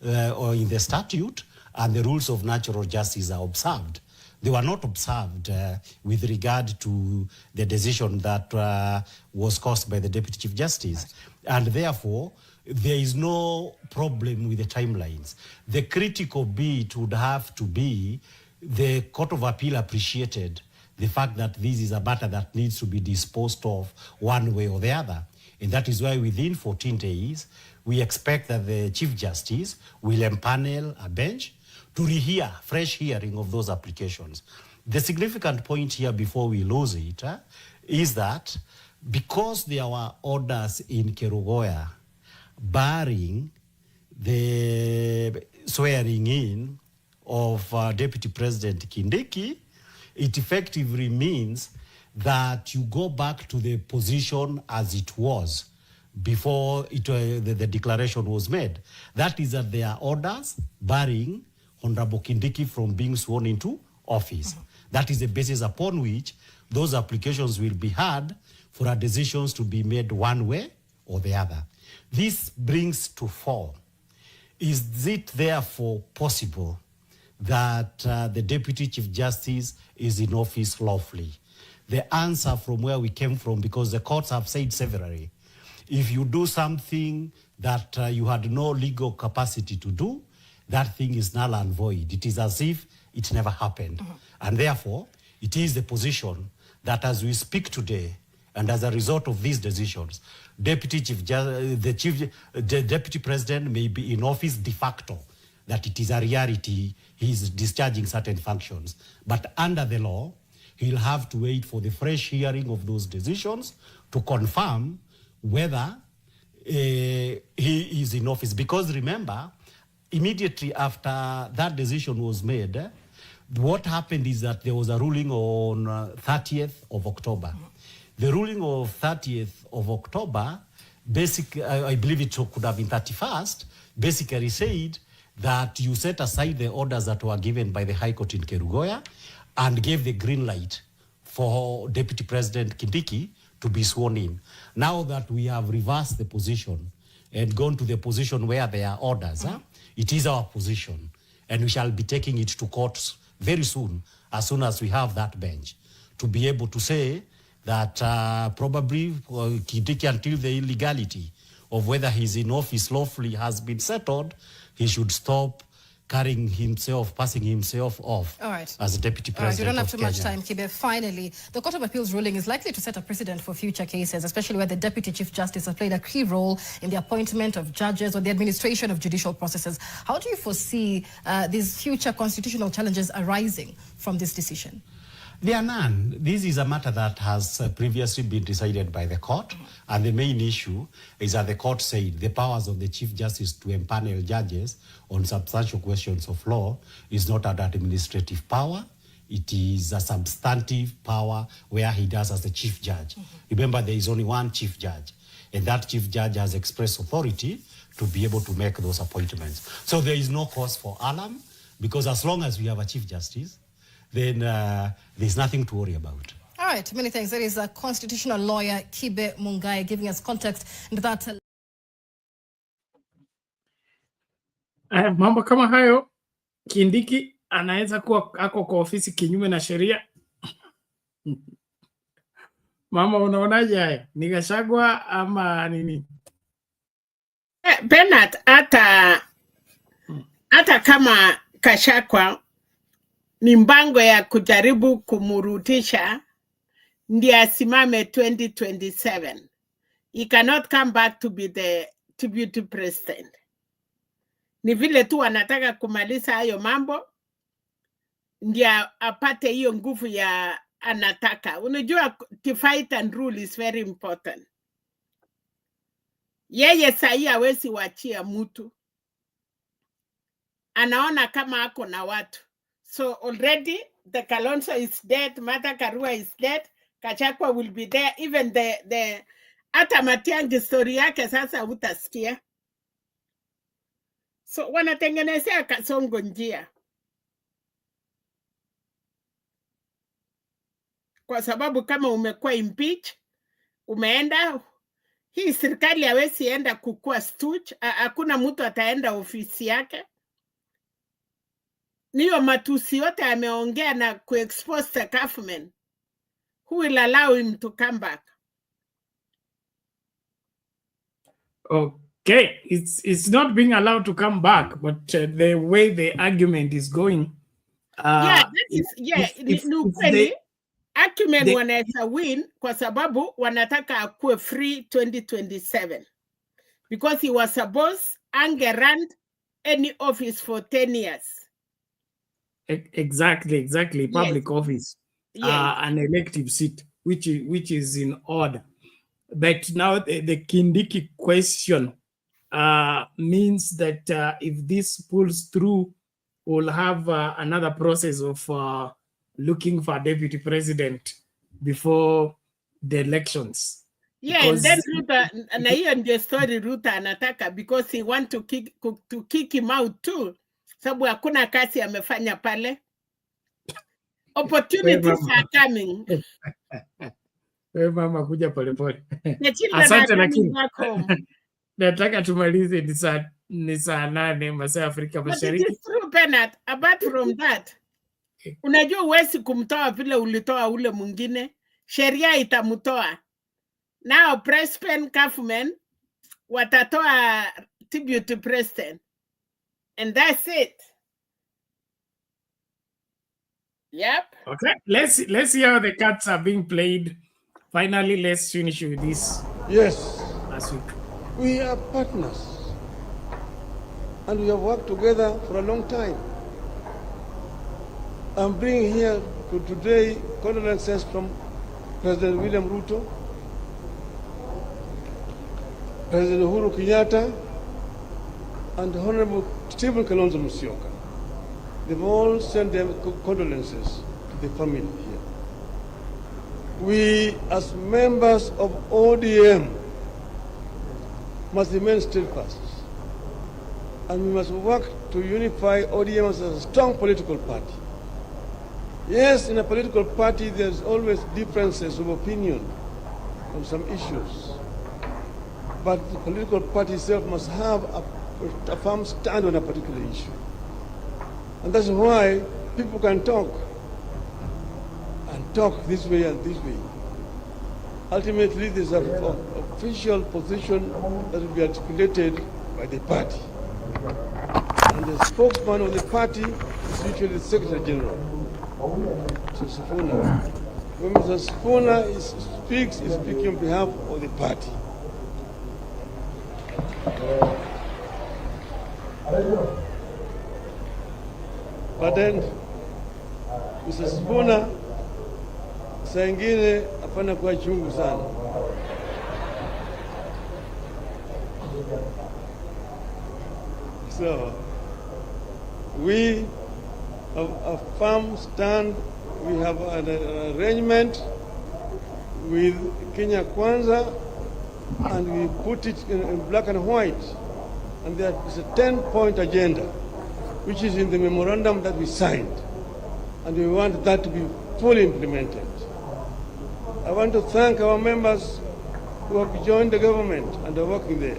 or in the statute, and the rules of natural justice are observed. They were not observed with regard to the decision that was caused by the Deputy Chief Justice. And therefore, there is no problem with the timelines. The critical bit would have to be the Court of Appeal appreciated the fact that this is a matter that needs to be disposed of one way or the other. And that is why within 14 days, we expect that the Chief Justice will empanel a bench to rehear, fresh hearing of those applications. The significant point here before we lose it is that because there were orders in Kerugoya barring the swearing in of Deputy President Kindiki, it effectively means that you go back to the position as it was before the declaration was made. That is that there are orders barring Honorable Kindiki from being sworn into office. That is the basis upon which those applications will be heard for our decisions to be made one way or the other. This brings to fore, is it therefore possible that the Deputy Chief Justice is in office lawfully? The answer from where we came from, because the courts have said severally, if you do something that you had no legal capacity to do, that thing is null and void. It is as if it never happened. And therefore, it is the position that as we speak today, and as a result of these decisions, the Deputy President may be in office de facto, that it is a reality, he is discharging certain functions. But under the law, he'll have to wait for the fresh hearing of those decisions to confirm whether he is in office. Because remember, immediately after that decision was made, what happened is that there was a ruling on 30th of October. The ruling of 30th of October, basically, I believe it could have been 31st, basically said that you set aside the orders that were given by the High Court in Kerugoya and gave the green light for Deputy President Kindiki to be sworn in. Now that we have reversed the position and gone to the position where there are orders, it is our position, and we shall be taking it to courts very soon as we have that bench, to be able to say that probably Kindiki, until the illegality of whether he's in office lawfully has been settled, he should stop carrying himself, passing himself off as a deputy president. All right, we don't have too much Kenya. time, Kibe. Finally, the Court of Appeal's ruling is likely to set a precedent for future cases, especially where the Deputy Chief Justice has played a key role in the appointment of judges or the administration of judicial processes. How do you foresee these future constitutional challenges arising from this decision? There are none. This is a matter that has previously been decided by the court, and the main issue is that the court said the powers of the Chief Justice to empanel judges on substantial questions of law is not an administrative power. It is a substantive power where he does as the Chief Judge. Remember, there is only one Chief Judge, and that Chief Judge has express authority to be able to make those appointments. So there is no cause for alarm, because as long as we have a Chief Justice, then there's nothing to worry about. All right, many thanks. That is a constitutional lawyer, Kibe Mungai, giving us context into that. Mambo kama hayo, Kindiki anaweza kuwa ako kwa ofisi kinyume na sheria. Mama, unaonaje haya? Ni Gachagua ama nini? Bernard, hata kama Gachagua ni mpango ya kujaribu kumurudisha ndiye asimame 2027. He cannot come back to be the deputy president. Ni vile tu anataka kumaliza hayo mambo ndiye apate hiyo nguvu ya anataka. Unajua, to fight and rule is very important. Yeye sahi hawezi wachia mtu. Anaona kama ako na watu. So already the Kalonzo is dead, Martha Karua is dead, Gachagua will be there, even the hata Matiang'i story yake sasa utasikia. So wanatengenezea Kasongo njia. Kwa sababu kama umekuwa impeach, umeenda, hii serikali hawezi enda kukua stooge, hakuna mtu ataenda ofisi yake. Niyo matusi yote ameongea na kuexpose the government. Who will allow him to come back? Okay, it's not being allowed to come back, but the way the argument is going, ni ukweli argument wanaweza win kwa sababu wanataka akuwe free 2027 because he was supposed angerun any office for 10 years. Exactly. Public office, an elective seat, which is in order. But now the Kindiki question means that if this pulls through, we'll have another process of looking for a deputy president before the elections. And then Ruto, na hiyo ndio story Ruto anataka, because he want to kick him out too. Sababu hakuna kazi amefanya pale. Opportunities are coming. Wewe mama kuja polepole. Asante, lakini nataka tumalize ni saa 8 masaa ya Afrika Mashariki. But it is true, Bernard. Apart from that, unajua huwezi kumtoa vile ulitoa ule mwingine, sheria itamtoa. Now president government watatoa deputy president, and that's it. Yep. Okay, let's see how the cards are being played. Finally, let's finish with this. Yes. Last week. We are partners, and we have worked together for a long time. I'm bringing here today condolences from President William Ruto, President Uhuru Kenyatta, and Honorable Stephen Kalonzo Musyoka. They've all sent their condolences to the family here. We, as members of ODM, must remain steadfast, and we must work to unify ODM as a strong political party. Yes, in a political party, there's always differences of opinion on some issues, but the political party itself must have a firm stand on a particular issue. And that's why people can talk, and talk this way and this way. Ultimately, there's an official position that will be articulated by the party. And the spokesman of the party is usually the Secretary General, Mr. Sifuna. When Mr. Sifuna speaks, he's speaking on behalf of the party. But then, Mr. Sifuna, saa ingine hapana kuwa chungu sana. So, we have a firm stand. We have an arrangement with Kenya Kwanza, and we put it in black and white. And there is a 10-point agenda, which is in the memorandum that we signed. And we want that to be fully implemented. I want to thank our members who have joined the government and are working there.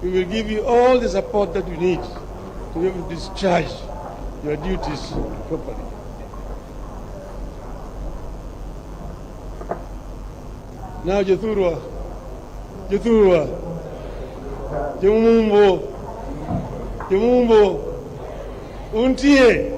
We will give you all the support that you need to be able to discharge your duties properly. Now, Jethurwa, Jemumbo, Untie.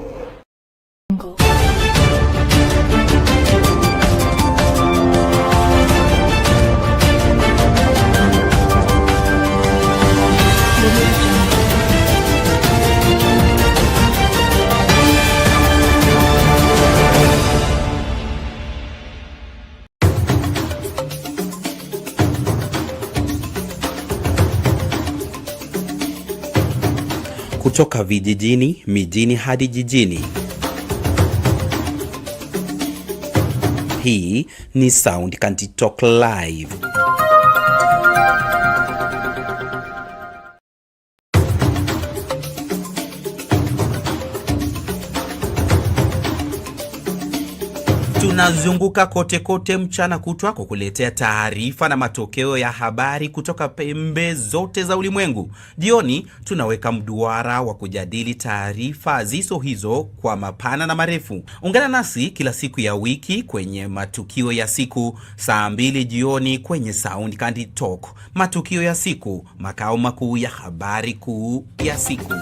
Kutoka vijijini, mijini hadi jijini. Hii ni Sound Kanti Talk Live. Tunazunguka kote kote mchana kutwa kukuletea taarifa na matokeo ya habari kutoka pembe zote za ulimwengu. Jioni tunaweka mduara wa kujadili taarifa zizo hizo kwa mapana na marefu. Ungana nasi kila siku ya wiki kwenye matukio ya siku saa 2 jioni kwenye Sound Candid Talk. Matukio ya siku, makao makuu ya habari kuu ya siku.